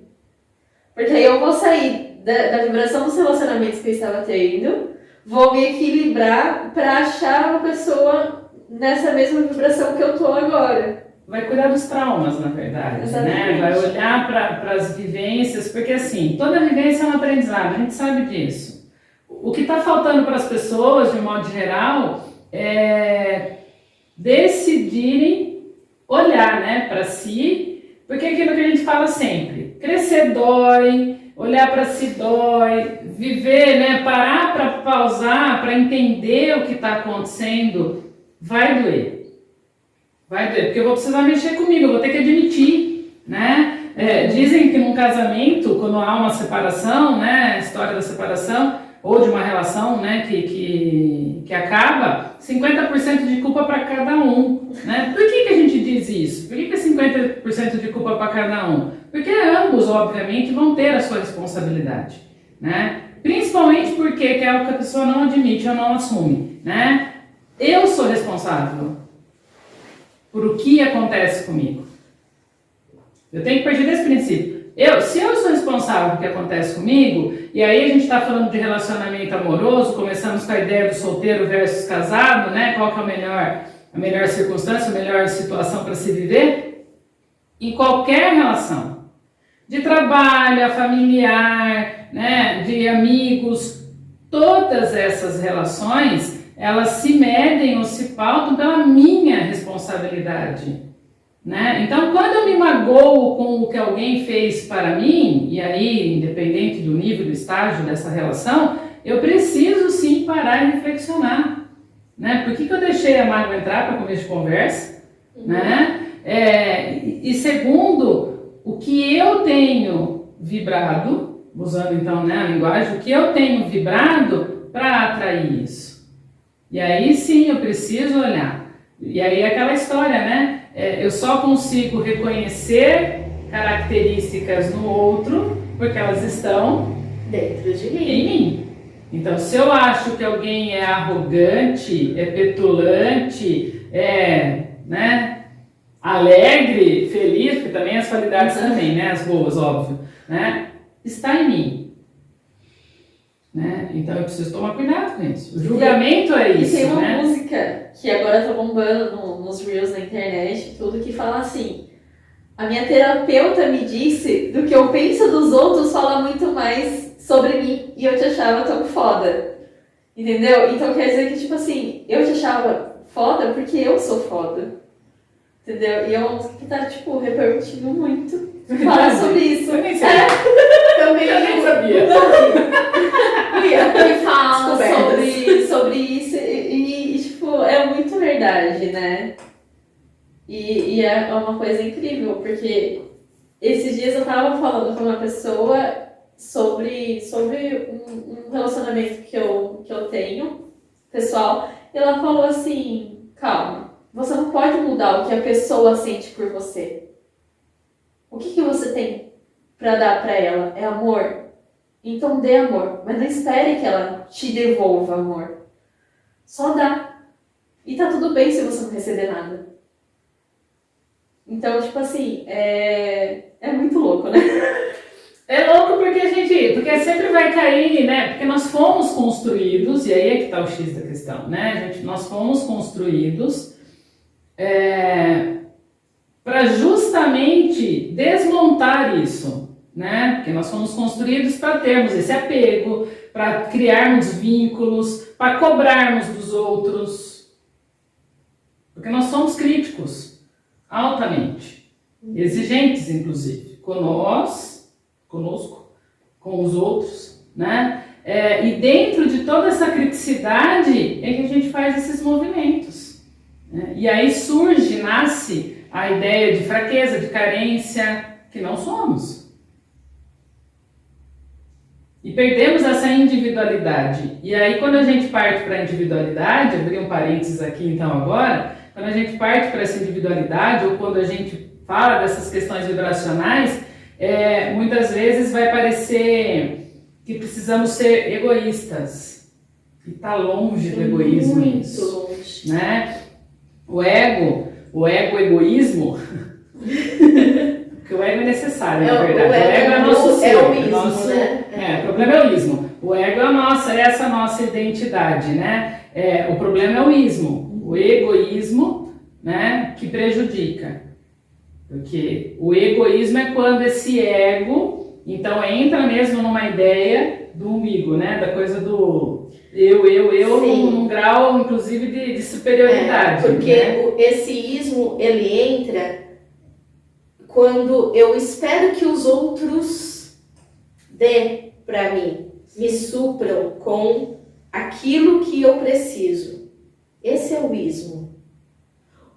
Porque aí eu vou sair da vibração dos relacionamentos que eu estava tendo, vou me equilibrar para achar uma pessoa nessa mesma vibração que eu tô agora. Vai cuidar dos traumas, na verdade, né? Vai olhar para as vivências, porque assim, toda vivência é um aprendizado, a gente sabe disso. O que está faltando para as pessoas, de modo geral, é decidirem olhar, né, para si, porque é aquilo que a gente fala sempre, crescer dói, olhar para si dói, viver, né, parar para pausar, para entender o que está acontecendo, vai doer. Vai doer, porque eu vou precisar mexer comigo, eu vou ter que admitir, né? Dizem que num casamento, quando há uma separação, né, história da separação, ou de uma relação, né, que acaba, 50% de culpa para cada um, né? Por que a gente diz isso? Por que é 50% de culpa para cada um? Porque ambos, obviamente, vão ter a sua responsabilidade, né? Principalmente porque é algo que a pessoa não admite ou não assume, né? Eu sou responsável por o que acontece comigo. Eu tenho que partir desse princípio. Se eu sou responsável pelo que acontece comigo, e aí a gente está falando de relacionamento amoroso, começamos com a ideia do solteiro versus casado, né? Qual que é a melhor circunstância, a melhor situação para se viver? Em qualquer relação. De trabalho, familiar, né? De amigos, todas essas relações, elas se medem ou se pautam pela minha responsabilidade, né? Então, quando eu me magoo com o que alguém fez para mim, e aí, independente do nível, do estágio dessa relação, eu preciso sim parar e reflexionar, né? Por que eu deixei a mágoa entrar para começo de conversa, né? E segundo, o que eu tenho vibrado, usando então, né, a linguagem, o que eu tenho vibrado para atrair isso. E aí sim eu preciso olhar. E aí é aquela história, né? Eu só consigo reconhecer características no outro porque elas estão dentro de mim. Em mim. Então, se eu acho que alguém é arrogante, é petulante, né, alegre, feliz, porque também as qualidades também, né, as boas, óbvio, né, está em mim. Né? Então eu preciso tomar cuidado com isso. O julgamento é isso. E tem uma né? música que agora tá bombando nos Reels na internet e tudo, que fala assim: a minha terapeuta me disse do que eu penso dos outros fala muito mais sobre mim e eu te achava tão foda. Entendeu? Então quer dizer que, tipo assim, eu te achava foda porque eu sou foda. Entendeu? E é uma música que tá, tipo, repercutindo muito. Fala sobre isso. Eu nem sei. Também Eu nem sabia. Que fala sobre isso e, tipo, é muito verdade, né? E é uma coisa incrível, porque esses dias eu tava falando com uma pessoa sobre um relacionamento que eu tenho, pessoal, e ela falou assim: calma, você não pode mudar o que a pessoa sente por você. O que você tem pra dar pra ela? É amor? Então dê amor, mas não espere que ela te devolva amor. Só dá. E tá tudo bem se você não receber nada. Então, tipo assim, é muito louco, né? É louco porque sempre vai cair, né? Porque nós fomos construídos, e aí é que tá o X da questão, né? Nós fomos construídos para justamente desmontar isso. Né? Porque nós fomos construídos para termos esse apego, para criarmos vínculos, para cobrarmos dos outros. Porque nós somos críticos, altamente, exigentes, inclusive, conosco, com os outros, né? E dentro de toda essa criticidade é que a gente faz esses movimentos. Né? E aí nasce a ideia de fraqueza, de carência, que não somos. E perdemos essa individualidade. E aí, quando a gente parte para a individualidade, abri um parênteses aqui então agora, quando a gente parte para essa individualidade, ou quando a gente fala dessas questões vibracionais, muitas vezes vai parecer que precisamos ser egoístas. E está longe do egoísmo isso. Muito longe. Né? O egoísmo... Porque o ego é necessário, na verdade. O ego é nosso ser. O ismo, né? O problema é o ismo. O ego é essa nossa identidade, né? O problema é o ismo. O egoísmo, né, que prejudica. Porque o egoísmo é quando esse ego, então, entra mesmo numa ideia do umbigo, né? Da coisa do eu num grau, inclusive, de superioridade. Porque né? esse ismo, ele entra quando eu espero que os outros dê para mim, me supram com aquilo que eu preciso. Esse é o ismo.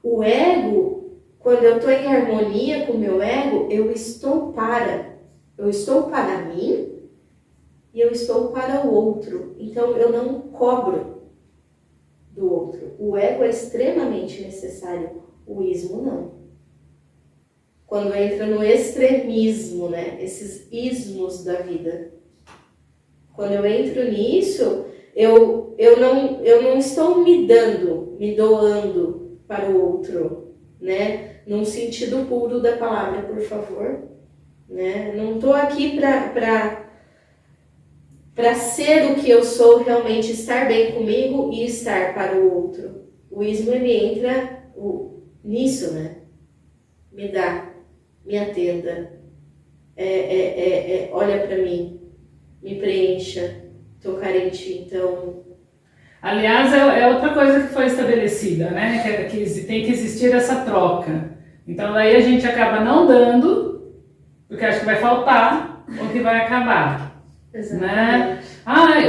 O ego, quando eu estou em harmonia com o meu ego, eu estou para mim e eu estou para o outro. Então eu não cobro do outro. O ego é extremamente necessário, o ismo não. Quando entra no extremismo, né? Esses ismos da vida. Quando eu entro nisso, eu não estou me doando para o outro, né? Num sentido puro da palavra, por favor. Né? Não estou aqui para ser o que eu sou, realmente estar bem comigo e estar para o outro. O ismo, ele entra nisso, né? Me dá, me atenda, olha para mim, me preencha, estou carente, então... Aliás, é outra coisa que foi estabelecida, né? Que tem que existir essa troca. Então, daí a gente acaba não dando, porque acha que vai faltar, ou que vai acabar. Né?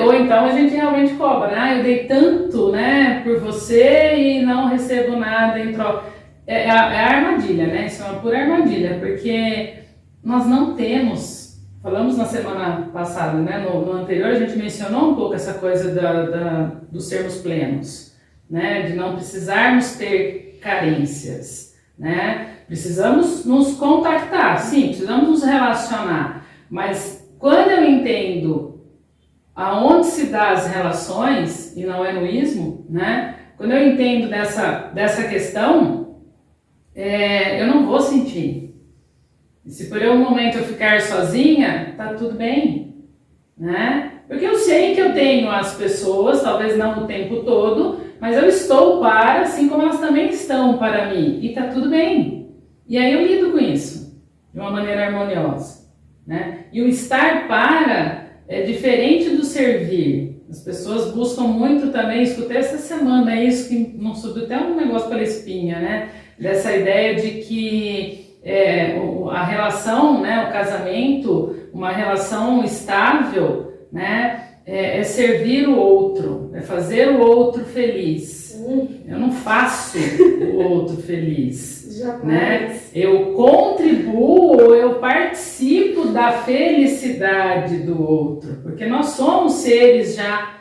Ou então a gente realmente cobra, né? Eu dei tanto, né, por você e não recebo nada em troca. É a armadilha, né? Isso é uma pura armadilha, porque nós não temos, falamos na semana passada, né? No anterior a gente mencionou um pouco essa coisa dos sermos plenos, né? De não precisarmos ter carências, né? Precisamos nos contactar, sim, precisamos nos relacionar, mas quando eu entendo aonde se dá as relações, e não é no ismo, né? Quando eu entendo dessa questão, eu não vou sentir. E se por um momento eu ficar sozinha, tá tudo bem, né? Porque eu sei que eu tenho as pessoas, talvez não o tempo todo, mas eu estou para, assim como elas também estão para mim, e tá tudo bem. E aí eu lido com isso, de uma maneira harmoniosa, né? E o estar para é diferente do servir. As pessoas buscam muito também, escutei essa semana, isso que não subiu até um negócio pela espinha, né? Dessa ideia de que a relação, né, o casamento, uma relação estável, né, é servir o outro, é fazer o outro feliz. Eu não faço o outro feliz, né? Eu contribuo ou eu participo da felicidade do outro, porque nós somos seres já,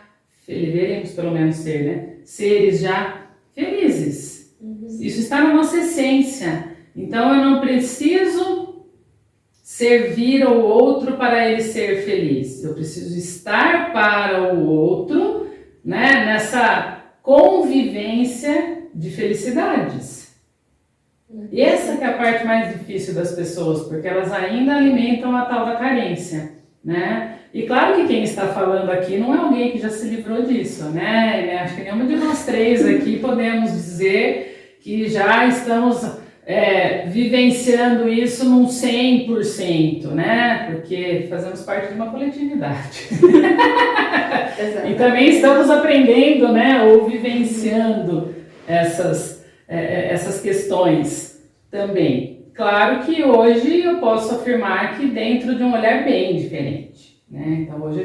deveríamos pelo menos ser, né? Seres já felizes. Isso está na nossa essência. Então eu não preciso servir ao outro para ele ser feliz. Eu preciso estar para o outro, né? Nessa convivência de felicidades. E essa que é a parte mais difícil das pessoas, porque elas ainda alimentam a tal da carência, né? E claro que quem está falando aqui não é alguém que já se livrou disso, né? Acho que nenhuma de nós três aqui podemos dizer que já estamos vivenciando isso num 100%, né? Porque fazemos parte de uma coletividade. E também estamos aprendendo, né? Ou vivenciando essas questões também. Claro que hoje eu posso afirmar que dentro de um olhar bem diferente, né? Então hoje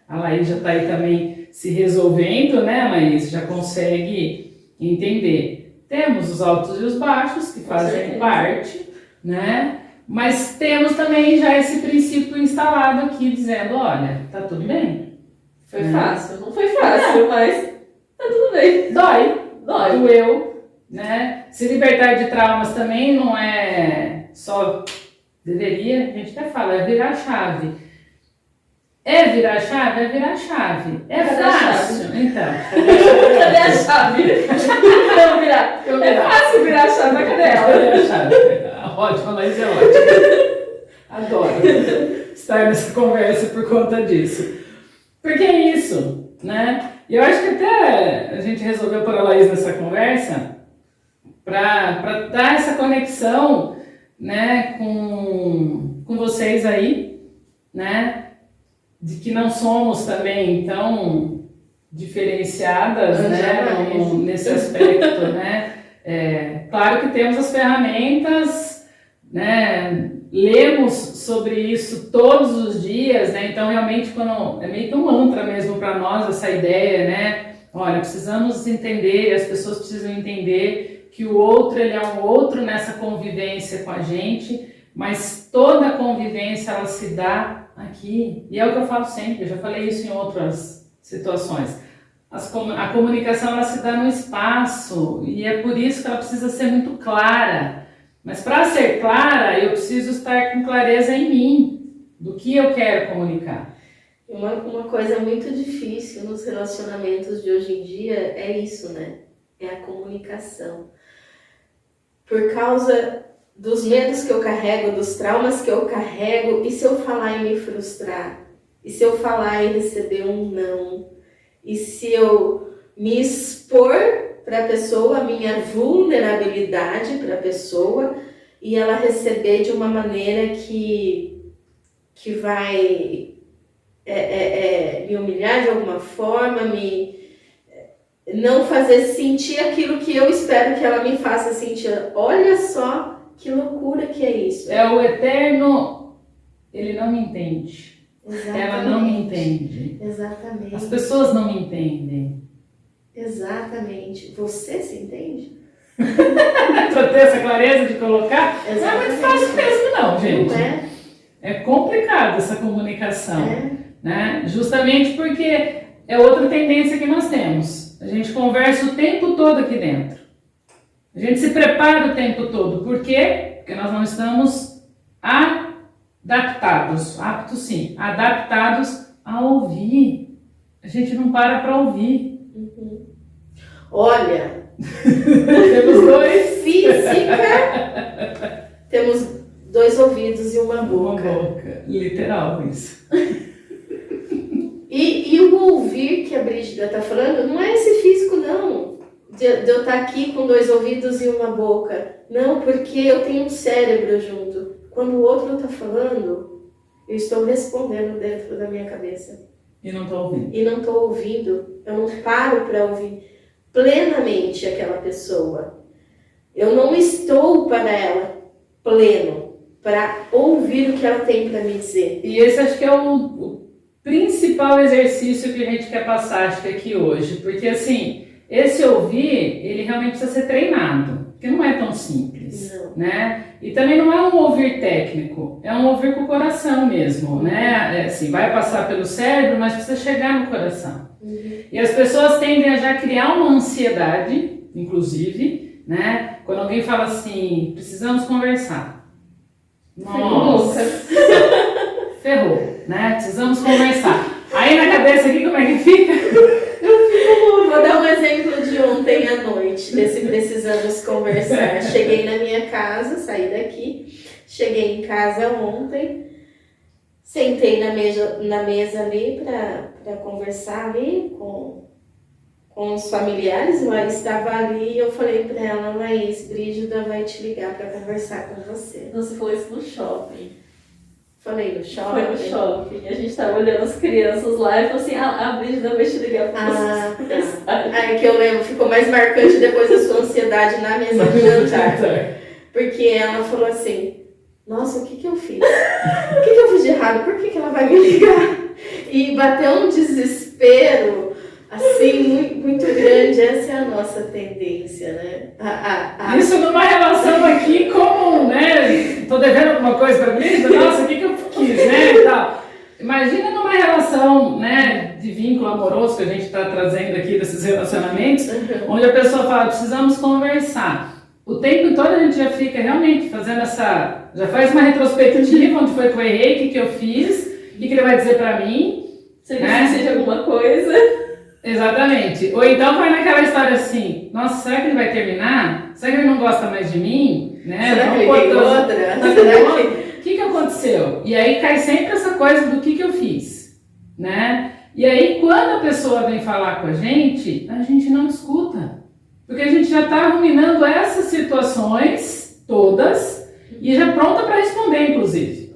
a Laís já está aí também se resolvendo, né, Laís? Já consegue entender. Temos os altos e os baixos, que fazem parte, né? Mas temos também já esse princípio instalado aqui, dizendo, olha, tá tudo bem. Foi fácil, não foi fácil, mas tá tudo bem. Dói. Dói. Doeu, né? Se libertar de traumas também não é só... Deveria, a gente até fala, é virar chave. É virar chave? É virar chave. É fácil. Então. Cadê a chave? Vamos virar. É fácil virar a chave, mas cadê ela? Cadê a chave? Ótimo, mas é ótimo. Adoro estar nessa conversa por conta disso. Porque é isso, né? E eu acho que até a gente resolveu pôr a Laís nessa conversa para dar essa conexão, né, com vocês aí, né? De que não somos também tão diferenciadas, né, nesse aspecto, né? Claro que temos as ferramentas, né? Lemos sobre isso todos os dias, né? Então realmente quando é meio que um mantra mesmo para nós essa ideia, né? Olha, precisamos entender, as pessoas precisam entender que o outro ele é um outro nessa convivência com a gente, mas toda a convivência ela se dá aqui, e é o que eu falo sempre, eu já falei isso em outras situações. A comunicação ela se dá no espaço, e é por isso que ela precisa ser muito clara. Mas para ser clara, eu preciso estar com clareza em mim, do que eu quero comunicar. Uma coisa muito difícil nos relacionamentos de hoje em dia é isso, né? É a comunicação. Por causa dos medos que eu carrego, dos traumas que eu carrego, e se eu falar e me frustrar? E se eu falar e receber um não? E se eu me expor para a pessoa, a minha vulnerabilidade para a pessoa, e ela receber de uma maneira que vai me humilhar de alguma forma, não fazer sentir aquilo que eu espero que ela me faça sentir. Olha só que loucura que é isso. É o eterno, ele não me entende. Exatamente. Ela não me entende. Exatamente. As pessoas não me entendem. Exatamente. Você se entende? Para ter essa clareza de colocar, Exatamente. não é muito fácil mesmo não, gente. Não é? É complicado essa comunicação, né? Justamente porque é outra tendência que nós temos. A gente conversa o tempo todo aqui dentro. A gente se prepara o tempo todo. Por quê? Porque nós não estamos adaptados, aptos sim, adaptados a ouvir. A gente não para ouvir. Olha, Temos dois. física, temos 2 ouvidos e uma Uma boca. boca. Literal isso. E o ouvir que a Brígida está falando não é esse físico, não. De eu estar aqui com 2 ouvidos e uma boca. Não, porque eu tenho um cérebro junto. Quando o outro está falando, eu estou respondendo dentro da minha cabeça. E não tô ouvindo. E não estou ouvindo, eu não paro para ouvir plenamente aquela pessoa. Eu não estou para ela pleno, para ouvir o que ela tem para me dizer. E esse acho que é o principal exercício que a gente quer passar, acho que aqui hoje. Porque assim, esse ouvir, ele realmente precisa ser treinado. Porque não é tão simples, Não. né? E também não é um ouvir técnico, é um ouvir com o coração mesmo, né? É assim, vai passar pelo cérebro, mas precisa chegar no coração. E as pessoas tendem a já criar uma ansiedade, inclusive, né? Quando alguém fala assim, precisamos conversar. Nossa, ferrou, né? Precisamos conversar. Aí na cabeça aqui, como é que fica? Vou dar um exemplo de ontem à noite, desse precisamos conversar. Cheguei na minha casa, saí daqui, cheguei em casa ontem, sentei na mesa ali para conversar ali com os familiares, mas estava ali e eu falei para ela, Laís, Brígida vai te ligar para conversar com você. Você falou isso no shopping. Falei no shopping. Foi no shopping. A gente tava olhando as crianças lá e falou assim, a Brígida vai te ligar pra você conversar. Aí que eu lembro, ficou mais marcante depois da sua ansiedade na mesa de jantar. Porque ela falou assim, nossa, o que eu fiz? O que eu fiz de errado? Por que ela vai me ligar? E bateu um desespero, assim, muito, muito grande. Essa é a nossa tendência, né? Isso numa relação aqui comum, né? Tô devendo alguma coisa pra mim? Nossa, o que eu quis, né? E tal. Imagina numa relação, né, de vínculo amoroso que a gente está trazendo aqui desses relacionamentos, onde a pessoa fala, precisamos conversar. O tempo todo a gente já fica realmente fazendo essa... Já faz uma retrospectiva, onde foi que eu errei, o que eu fiz, o que ele vai dizer pra mim. Se ele precisa de alguma coisa. Exatamente. Ou então vai naquela história assim, nossa, será que ele vai terminar? Será que ele não gosta mais de mim? Né? Será que ele tem outra? Será que... O que aconteceu? E aí cai sempre essa coisa do que eu fiz, né? E aí quando a pessoa vem falar com a gente não escuta. Porque a gente já está ruminando essas situações todas e já pronta para responder, inclusive.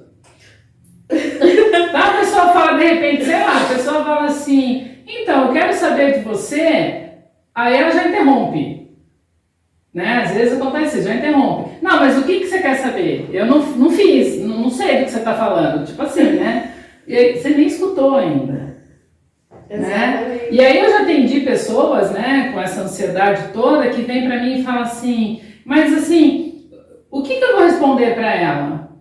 Tá? A pessoa fala de repente, sei lá, a pessoa fala assim, então, eu quero saber de você, aí ela já interrompe. Né? Às vezes acontece isso, já interrompe. Não, mas o que você quer saber? Eu não fiz, não sei do que você está falando. Tipo assim, né? E aí, você nem escutou ainda. Né? E aí eu já atendi pessoas, né, com essa ansiedade toda, que vem para mim e fala assim, mas assim, o que eu vou responder para ela?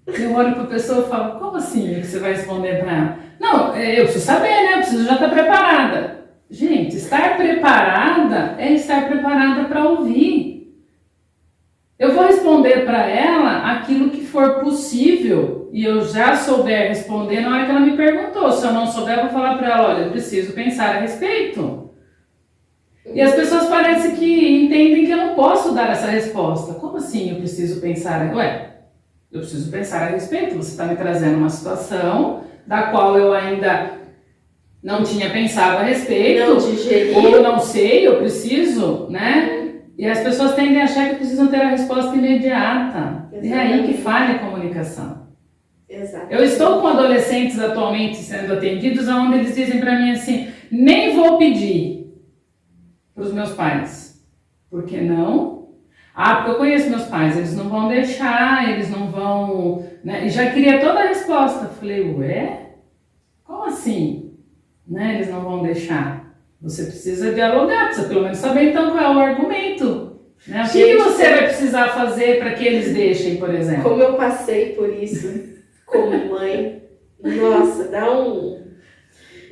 Eu olho para a pessoa e falo, como assim o que você vai responder para ela? Não, eu preciso saber, né? Eu preciso já estar preparada. Gente, estar preparada é estar preparada para ouvir. Eu vou responder para ela aquilo que for possível e eu já souber responder na hora que ela me perguntou. Se eu não souber, eu vou falar para ela, olha, eu preciso pensar a respeito. E as pessoas parecem que entendem que eu não posso dar essa resposta. Como assim eu preciso pensar? Ué, eu preciso pensar a respeito. Você está me trazendo uma situação da qual eu ainda não tinha pensado a respeito, não digeri, ou não sei, eu preciso, né? E as pessoas tendem a achar que precisam ter a resposta imediata. Exatamente. E é aí que falha a comunicação. Exatamente. Eu estou com adolescentes atualmente sendo atendidos, onde eles dizem para mim assim, nem vou pedir para os meus pais. Por que não? Ah, porque eu conheço meus pais, eles não vão deixar, eles não vão... Né? E já queria toda a resposta. Falei, ué? Como assim? Né? Eles não vão deixar. Você precisa dialogar, precisa pelo menos saber então qual é o argumento. Né? O que você vai precisar fazer para que eles deixem, por exemplo? Como eu passei por isso como mãe, nossa, dá um...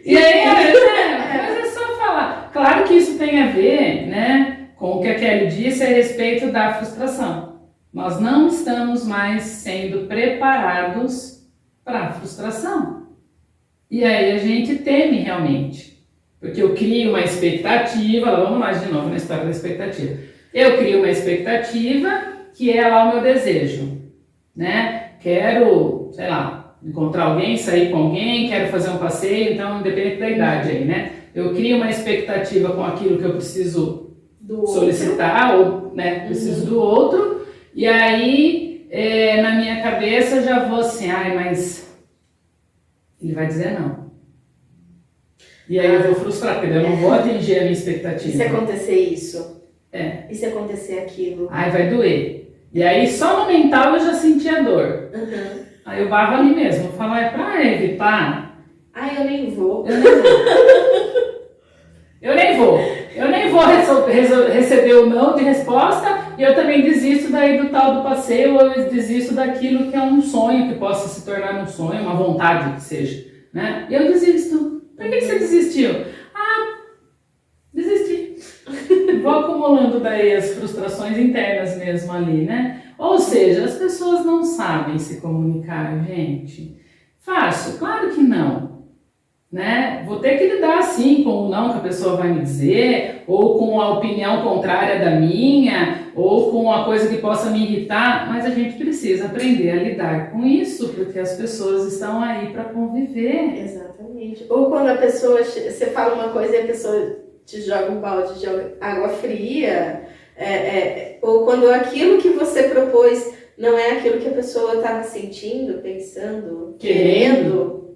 E aí, mas é só falar. Claro que isso tem a ver, né, com o que a Kelly disse a respeito da frustração. Nós não estamos mais sendo preparados para a frustração. E aí a gente teme realmente. Porque eu crio uma expectativa, vamos lá de novo na história da expectativa. Eu crio uma expectativa que é lá o meu desejo, né? Quero, sei lá, encontrar alguém, sair com alguém, quero fazer um passeio, então independente da idade aí, né? Eu crio uma expectativa com aquilo que eu preciso solicitar, ou né, preciso do outro, e aí na minha cabeça eu já vou assim, mas ele vai dizer não. E aí eu vou frustrar, porque eu não vou atingir a minha expectativa. E se acontecer isso? É. E se acontecer aquilo? Aí vai doer. E aí só no mental eu já senti a dor. Uhum. Aí eu barro ali mesmo, eu falo, pra evitar. Eu nem vou. Eu nem vou receber o não de resposta, e eu também desisto daí do tal do passeio, ou eu desisto daquilo que é um sonho, que possa se tornar um sonho, uma vontade que seja, né? E eu desisto. Por que você desistiu? Desisti. Vou acumulando daí as frustrações internas mesmo ali, né? Ou seja, as pessoas não sabem se comunicar, gente. Fácil? Claro que não. Né? Vou ter que lidar sim com o não que a pessoa vai me dizer, ou com a opinião contrária da minha, ou com uma coisa que possa me irritar, mas a gente precisa aprender a lidar com isso, porque as pessoas estão aí para conviver. Exatamente. Ou quando a pessoa, você fala uma coisa e a pessoa te joga um balde de água fria, ou quando aquilo que você propôs não é aquilo que a pessoa estava sentindo, pensando, querendo,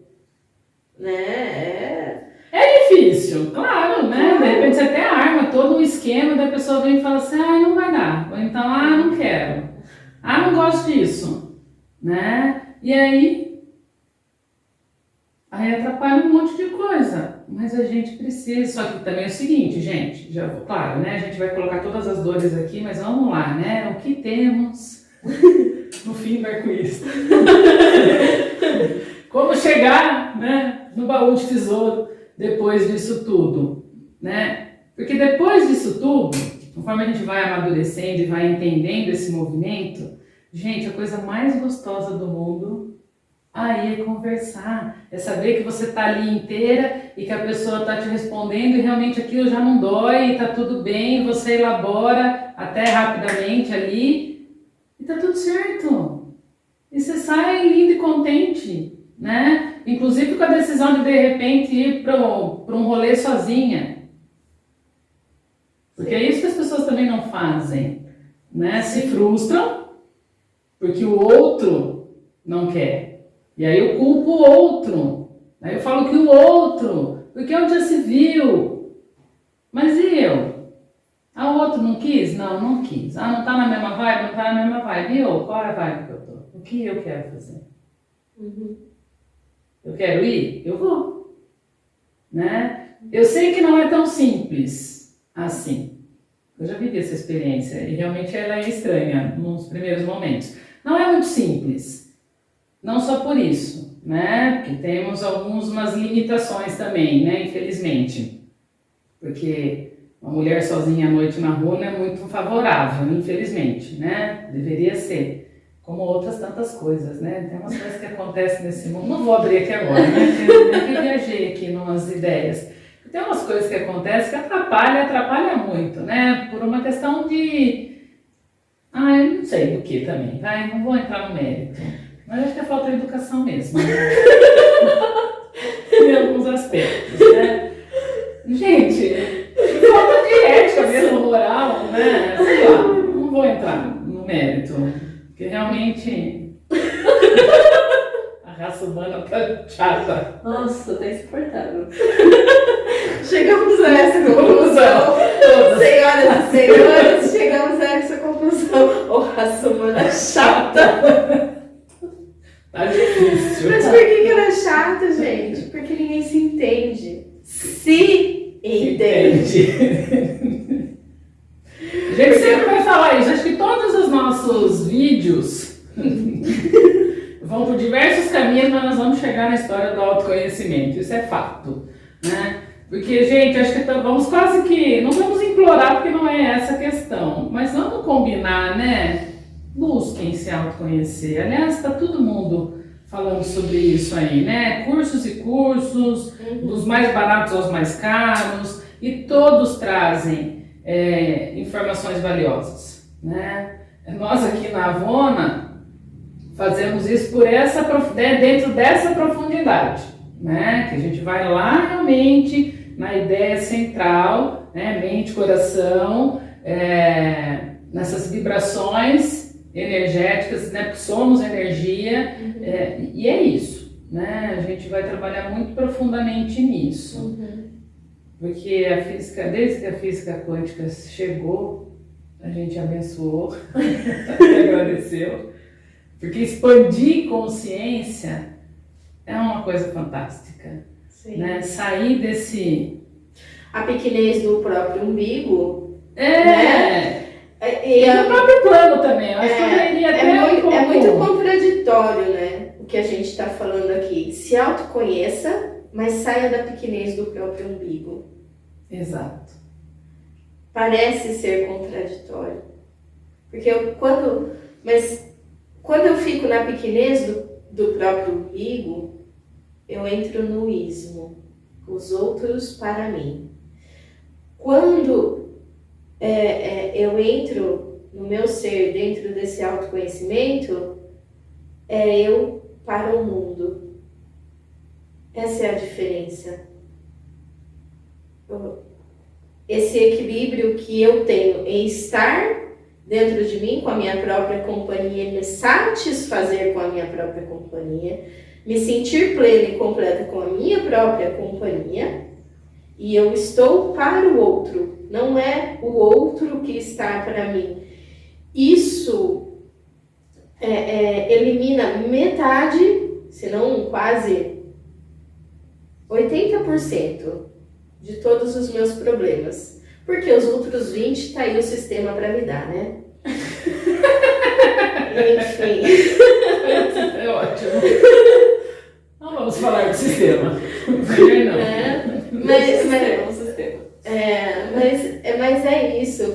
né? É difícil, claro, né? De repente você até arma todo um esquema, da pessoa vem e fala assim, não vai dar, ou então, não quero, não gosto disso, né? E aí atrapalha um monte de coisa, mas a gente precisa, só que também é o seguinte, gente, claro, né? A gente vai colocar todas as dores aqui, mas vamos lá, né? O que temos no fim do arco-íris? Como chegar, né, no baú de tesouro depois disso tudo, né? Porque depois disso tudo, conforme a gente vai amadurecendo e vai entendendo esse movimento, gente, a coisa mais gostosa do mundo aí é conversar, é saber que você tá ali inteira e que a pessoa tá te respondendo e realmente aquilo já não dói, tá tudo bem, você elabora até rapidamente ali e tá tudo certo. E você sai lindo e contente, né? Inclusive com a decisão de repente ir para um rolê sozinha. Porque é isso que as pessoas também não fazem, né? Se frustram porque o outro não quer. E aí eu culpo o outro. Aí eu falo que o outro, porque onde já se viu. Mas e eu? O outro não quis? Não quis. Não tá na mesma vibe? Não tá na mesma vibe. E eu? Qual é a vibe que eu tô? O que eu quero fazer? Eu quero ir? Eu vou. Né? Eu sei que não é tão simples assim. Eu já vivi essa experiência e realmente ela é estranha nos primeiros momentos. Não é muito simples. Não só por isso, né? Porque temos algumas limitações também, né? Infelizmente. Porque uma mulher sozinha à noite na rua não é muito favorável, infelizmente, né? Deveria ser. Como outras tantas coisas, né? Tem umas coisas que acontecem nesse mundo. Não vou abrir aqui agora, né? Eu viajei aqui numas ideias. Tem umas coisas que acontecem que atrapalha muito, né? Por uma questão de... eu não sei do que também, vai? Não vou entrar no mérito. Mas acho que é falta de educação mesmo, né? Em alguns aspectos, né? Gente, falta de ética mesmo, moral, né? Sei lá, não vou entrar no mérito, porque realmente a raça humana tá chata. Nossa, tá insuportável. Chegamos a essa conclusão. Senhoras e senhores, chegamos a essa conclusão. Raça humana chata. Tá difícil. Mas por que ela é chata, gente? Porque ninguém se entende. Se entende. A gente sempre vai falar isso. Acho que todos os nossos vídeos vão por diversos caminhos, mas nós vamos chegar na história do autoconhecimento. Isso é fato, né? Porque, gente, acho que vamos quase que... Não vamos implorar, porque não é essa a questão. Mas vamos combinar, né? Busquem se autoconhecer. Aliás, está todo mundo falando sobre isso aí, né? Cursos e cursos, dos mais baratos aos mais caros, e todos trazem informações valiosas, né? Nós aqui na Avona fazemos isso dentro dessa profundidade, né? Que a gente vai lá realmente na ideia central, né? Mente, coração, nessas vibrações energéticas, né? Porque somos energia, e é isso, né? A gente vai trabalhar muito profundamente nisso, porque a física, desde que a física quântica chegou, a gente abençoou, agradeceu, porque expandir consciência é uma coisa fantástica, né? Sair desse... A pequenez do próprio umbigo, E no próprio plano também, eu acho que eu iria até é muito contraditório, né? O que a gente está falando aqui. Se autoconheça, mas saia da pequenez do próprio umbigo. Exato. Parece ser contraditório. Porque quando eu fico na pequenez do próprio umbigo, eu entro no ismo. Os outros para mim. Quando eu entro no meu ser dentro desse autoconhecimento, eu para o mundo. Essa é a diferença. Esse equilíbrio que eu tenho em estar dentro de mim com a minha própria companhia, me satisfazer com a minha própria companhia, me sentir plena e completa com a minha própria companhia, e eu estou para o outro, não é o outro que está para mim. Isso elimina metade, se não quase 80% de todos os meus problemas. Porque os outros 20 tá aí o sistema para me dar, né? Enfim. É ótimo. Não vamos falar de sistema. Melhor não. Mas é isso,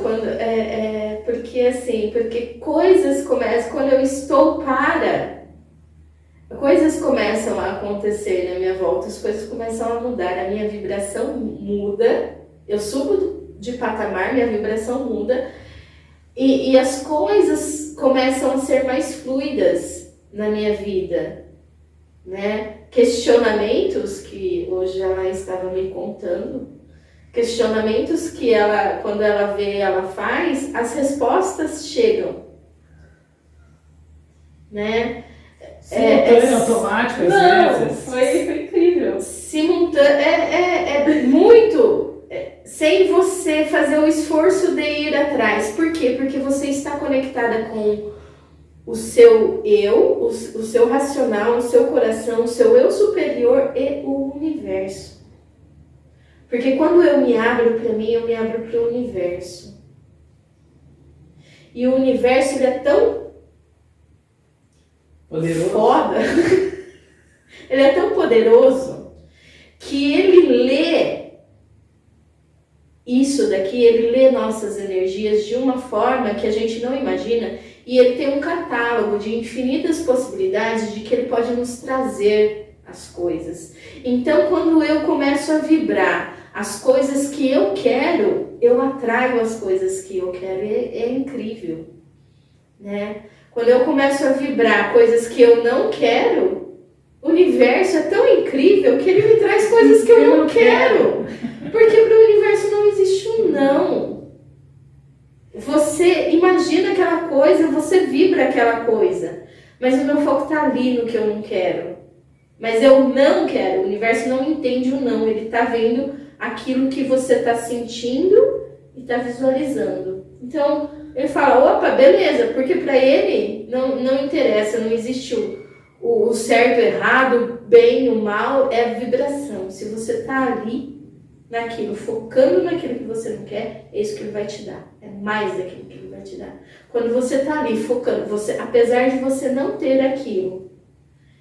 porque coisas começam, quando eu estou coisas começam a acontecer na minha volta, as coisas começam a mudar, a minha vibração muda, eu subo de patamar, minha vibração muda, e as coisas começam a ser mais fluidas na minha vida, né? Questionamentos que hoje ela estava me contando, questionamentos que ela, quando ela vê, ela faz, as respostas chegam, né? Automático, às vezes. Foi incrível. Muito sem você fazer o esforço de ir atrás. Por quê? Porque você está conectada com o seu eu, o seu racional, o seu coração, o seu eu superior e o universo. Porque quando eu me abro para mim, eu me abro para o universo. E o universo, ele é tão poderoso. Foda. Ele é tão poderoso que ele lê isso daqui, ele lê nossas energias de uma forma que a gente não imagina, e ele tem um catálogo de infinitas possibilidades de que ele pode nos trazer as coisas. Então, quando eu começo a vibrar as coisas que eu quero, eu atraio as coisas que eu quero. É incrível, né? Quando eu começo a vibrar coisas que eu não quero, o universo é tão incrível que ele me traz coisas que eu não quero. Porque para o universo não existe um não. Você imagina aquela coisa, você vibra aquela coisa. Mas o meu foco está ali no que eu não quero. Mas eu não quero. O universo não entende o não. Ele está vendo aquilo que você está sentindo e está visualizando. Então, ele fala, opa, beleza, porque para ele não interessa, não existe o certo, o errado, o bem, o mal, é a vibração. Se você está ali, naquilo, focando naquilo que você não quer, é isso que ele vai te dar. É mais daquilo que ele vai te dar. Quando você está ali focando, apesar de você não ter aquilo,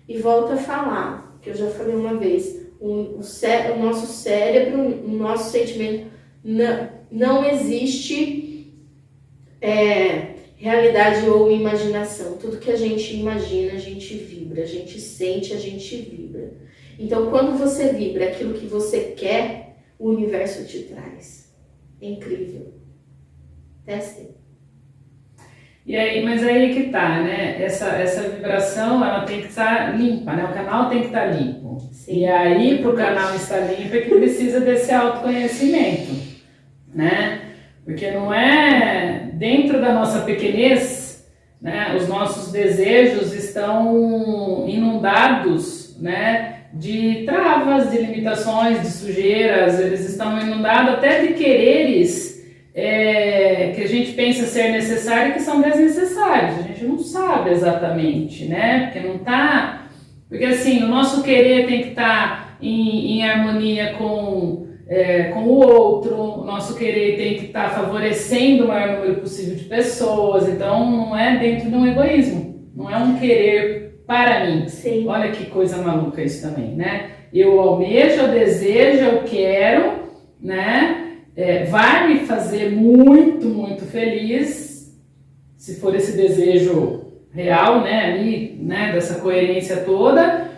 e volta a falar, que eu já falei uma vez, o nosso cérebro, o nosso sentimento, não existe realidade ou imaginação. Tudo que a gente imagina, a gente vibra, a gente sente, a gente vibra. Então, quando você vibra aquilo que você quer, o universo te traz. É incrível. Testem. E aí, mas aí que tá, né? Essa vibração, ela tem que estar limpa, né? O canal tem que estar limpo. Sim. E aí, para o canal estar limpo, é que precisa desse autoconhecimento, né? Porque não é dentro da nossa pequenez, né? Os nossos desejos estão inundados, né? De travas, de limitações, de sujeiras, eles estão inundados até de quereres que a gente pensa ser necessário e que são desnecessários. A gente não sabe exatamente, né? Porque não tá... Porque assim, o nosso querer tem que estar em harmonia com o outro, o nosso querer tem que estar favorecendo o maior número possível de pessoas, então não é dentro de um egoísmo, não é um querer para mim. Sim. Olha que coisa maluca isso também, né? Eu almejo, eu desejo, eu quero, né? Vai me fazer muito, muito feliz, se for esse desejo real, né, ali, né, dessa coerência toda,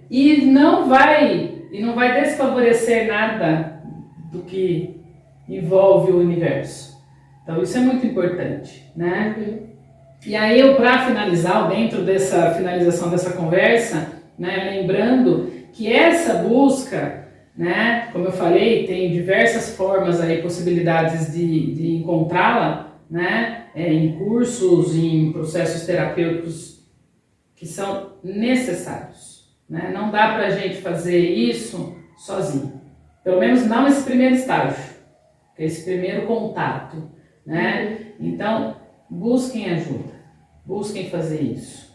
e não vai desfavorecer nada do que envolve o universo. Então isso é muito importante, né? E aí para finalizar, dentro dessa finalização dessa conversa, né, lembrando que essa busca, né, como eu falei, tem diversas formas aí, possibilidades de encontrá-la, né, em cursos, em processos terapêuticos que são necessários, né? Não dá para a gente fazer isso sozinho, pelo menos não nesse primeiro estágio, que é esse primeiro contato, né? Então, busquem ajuda, busquem fazer isso,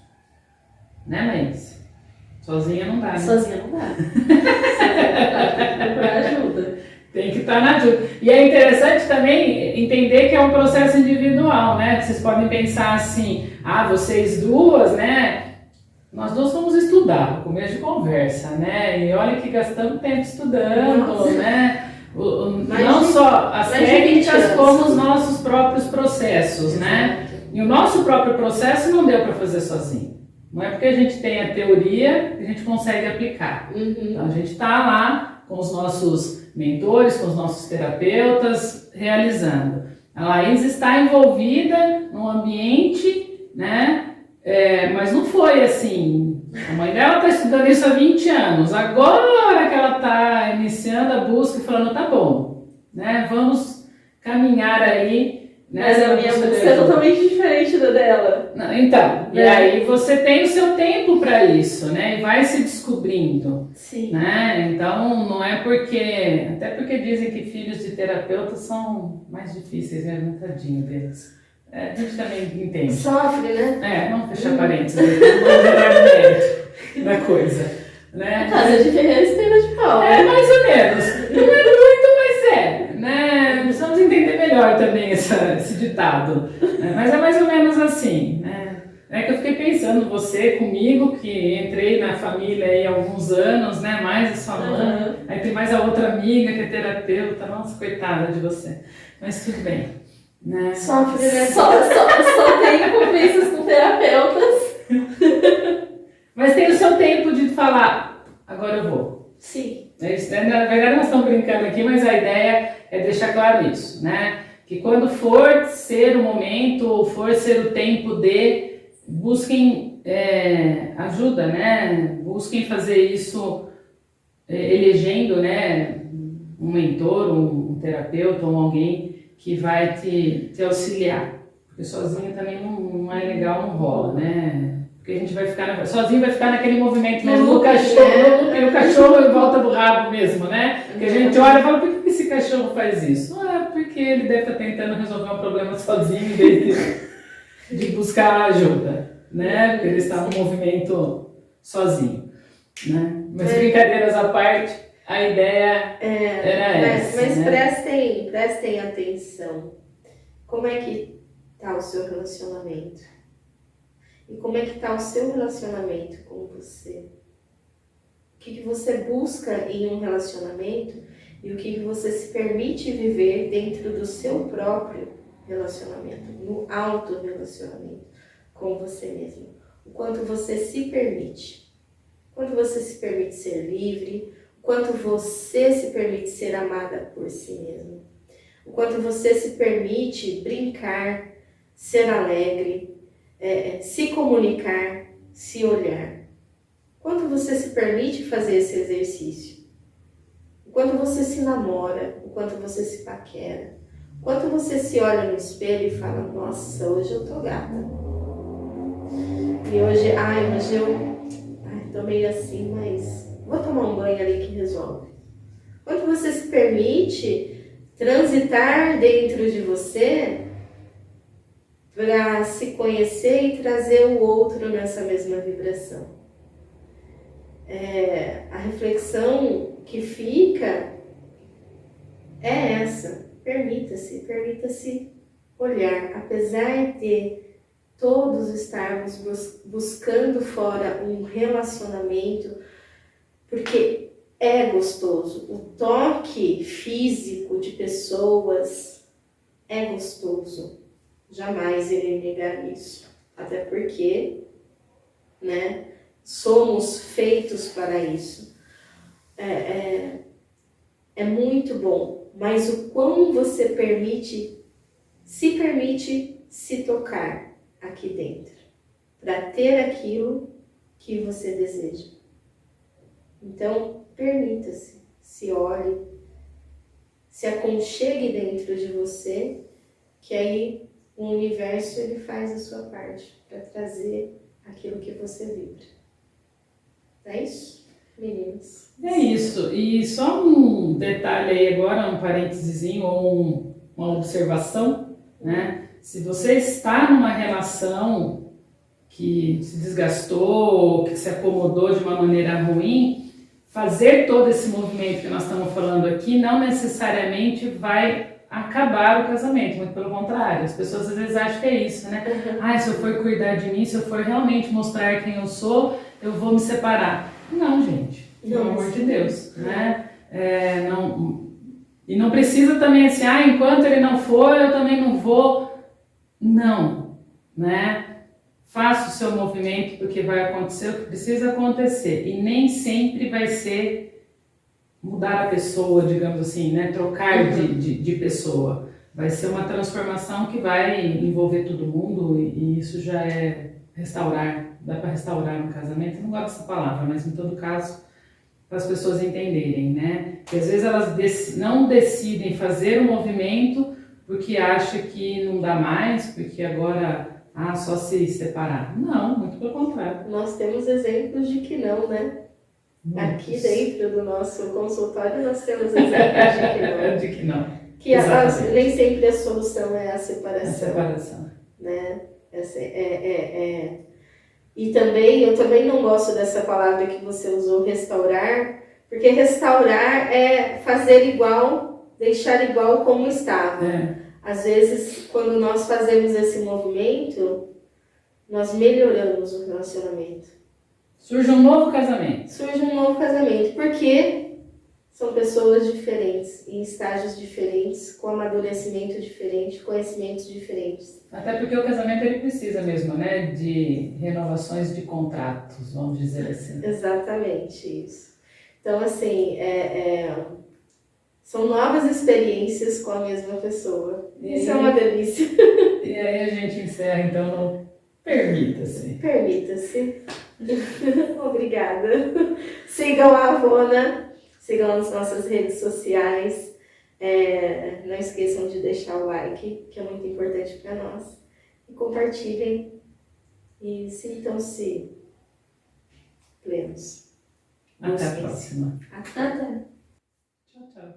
né, Maís? Sozinha não dá, né? Sozinha não dá. Procurar ajuda. Tem que estar na ajuda. E é interessante também entender que é um processo individual, né? Vocês podem pensar assim, vocês duas, né? Nós duas vamos estudar, no começo de conversa, né? E olha que gastamos tempo estudando, Nossa. né? Não só as técnicas, como os nossos próprios processos, né? E o nosso próprio processo não deu para fazer sozinho. Não é porque a gente tem a teoria que a gente consegue aplicar. Então a gente está lá com os nossos mentores, com os nossos terapeutas, realizando. A Laís está envolvida num ambiente, né? Mas não foi assim. A mãe dela está estudando isso há 20 anos. Agora que ela está iniciando a busca e falando, tá bom, né? Vamos caminhar aí. Mas a minha busca é totalmente diferente da dela. Então, e aí você tem o seu tempo para isso, né? E vai se descobrindo. Sim. Né? Então, não é porque... Até porque dizem que filhos de terapeutas são mais difíceis, né? Tadinho deles. A gente também entende. Sofre, né? Vamos fechar parênteses. Vamos entrar no mérito da coisa. Né? Casa de Ferreira, espelho de pau. Mais ou menos. Não é muito, mas né? Precisamos entender melhor também esse ditado. Né? Mas é mais ou menos assim, né? É que eu fiquei pensando, você comigo, que entrei na família aí há alguns anos, né? Mais a sua mãe. Aí tem mais a outra amiga que é terapeuta. Nossa, coitada de você. Mas tudo bem. Né? Sofre, né? Só tem conversas com terapeutas. Mas tem o seu tempo de falar, agora eu vou. Sim. Na verdade, nós estamos brincando aqui, mas a ideia é deixar claro isso, né? Que quando for ser o momento, ou for ser o tempo busquem ajuda, né? Busquem fazer isso elegendo, né? Um mentor, um terapeuta, ou alguém que vai te auxiliar. Porque sozinho também não é legal, não rola, né? Porque a gente vai ficar sozinho, vai ficar naquele movimento mesmo do cachorro, e o cachorro volta do rabo mesmo, né? Que a gente olha e fala, por que esse cachorro faz isso? Porque ele deve estar tentando resolver um problema sozinho, em vez de buscar ajuda, né? Porque ele está no movimento sozinho, né? Mas brincadeiras à parte, a ideia era essa. Mas né? prestem atenção. Como é que está o seu relacionamento? E como é que está o seu relacionamento com você? O que você busca em um relacionamento e o que você se permite viver dentro do seu próprio relacionamento, no autorrelacionamento com você mesmo. O quanto você se permite. O quanto você se permite ser livre, o quanto você se permite ser amada por si mesmo. O quanto você se permite brincar, ser alegre, se comunicar, se olhar. O quanto você se permite fazer esse exercício. O quanto você se namora, o quanto você se paquera. O quanto você se olha no espelho e fala, nossa, hoje eu tô gata. E hoje eu tô meio assim, mas vou tomar um banho ali que resolve. O quanto você se permite transitar dentro de você para se conhecer e trazer o outro nessa mesma vibração. A reflexão que fica é essa. Permita-se olhar. Apesar de todos estarmos buscando fora um relacionamento, porque é gostoso. O toque físico de pessoas é gostoso. Jamais irei negar isso. Até porque, né, somos feitos para isso. É muito bom. Mas o quão você permite se tocar aqui dentro. Para ter aquilo que você deseja. Então, permita-se, se olhe, se aconchegue dentro de você, que aí o universo ele faz a sua parte para trazer aquilo que você vibra. É isso, meninas? É isso. E só um detalhe aí agora, um parênteses ou uma observação, né? Se você está numa relação que se desgastou, que se acomodou de uma maneira ruim, fazer todo esse movimento que nós estamos falando aqui não necessariamente vai acabar o casamento, muito pelo contrário. As pessoas às vezes acham que é isso, né? Se eu for cuidar de mim, se eu for realmente mostrar quem eu sou, eu vou me separar. Não, gente, pelo amor de Deus, né? E não precisa também assim, enquanto ele não for, eu também não vou. Não, né? Faça o seu movimento porque vai acontecer o que precisa acontecer. E nem sempre vai ser mudar a pessoa, digamos assim, né? Trocar de pessoa. Vai ser uma transformação que vai envolver todo mundo e isso já é restaurar. Dá para restaurar um casamento? Eu não gosto dessa palavra, mas em todo caso, para as pessoas entenderem, né? Porque às vezes elas não decidem fazer o movimento porque acham que não dá mais, porque agora só se separar. Não, muito pelo contrário. Nós temos exemplos de que não, né? Muitos. Aqui dentro do nosso consultório nós temos exemplos de que não. De que não. Que nem sempre a solução é a separação. A separação. Né? E também, eu também não gosto dessa palavra que você usou, restaurar, porque restaurar é fazer igual, deixar igual como estava. Às vezes, quando nós fazemos esse movimento, nós melhoramos o relacionamento. Surge um novo casamento. Porque são pessoas diferentes, em estágios diferentes, com amadurecimento diferente, conhecimentos diferentes. Até porque o casamento ele precisa mesmo, né, de renovações de contratos, vamos dizer assim. Exatamente isso. Então, assim, são novas experiências com a mesma pessoa. Isso é uma delícia. E aí a gente encerra, então, no Permita-se. Permita-se. Obrigada. Sigam a Avona, sigam as nossas redes sociais. Não esqueçam de deixar o like, que é muito importante para nós. E compartilhem. E sintam-se plenos. Até a próxima. Até. Tchau, tchau.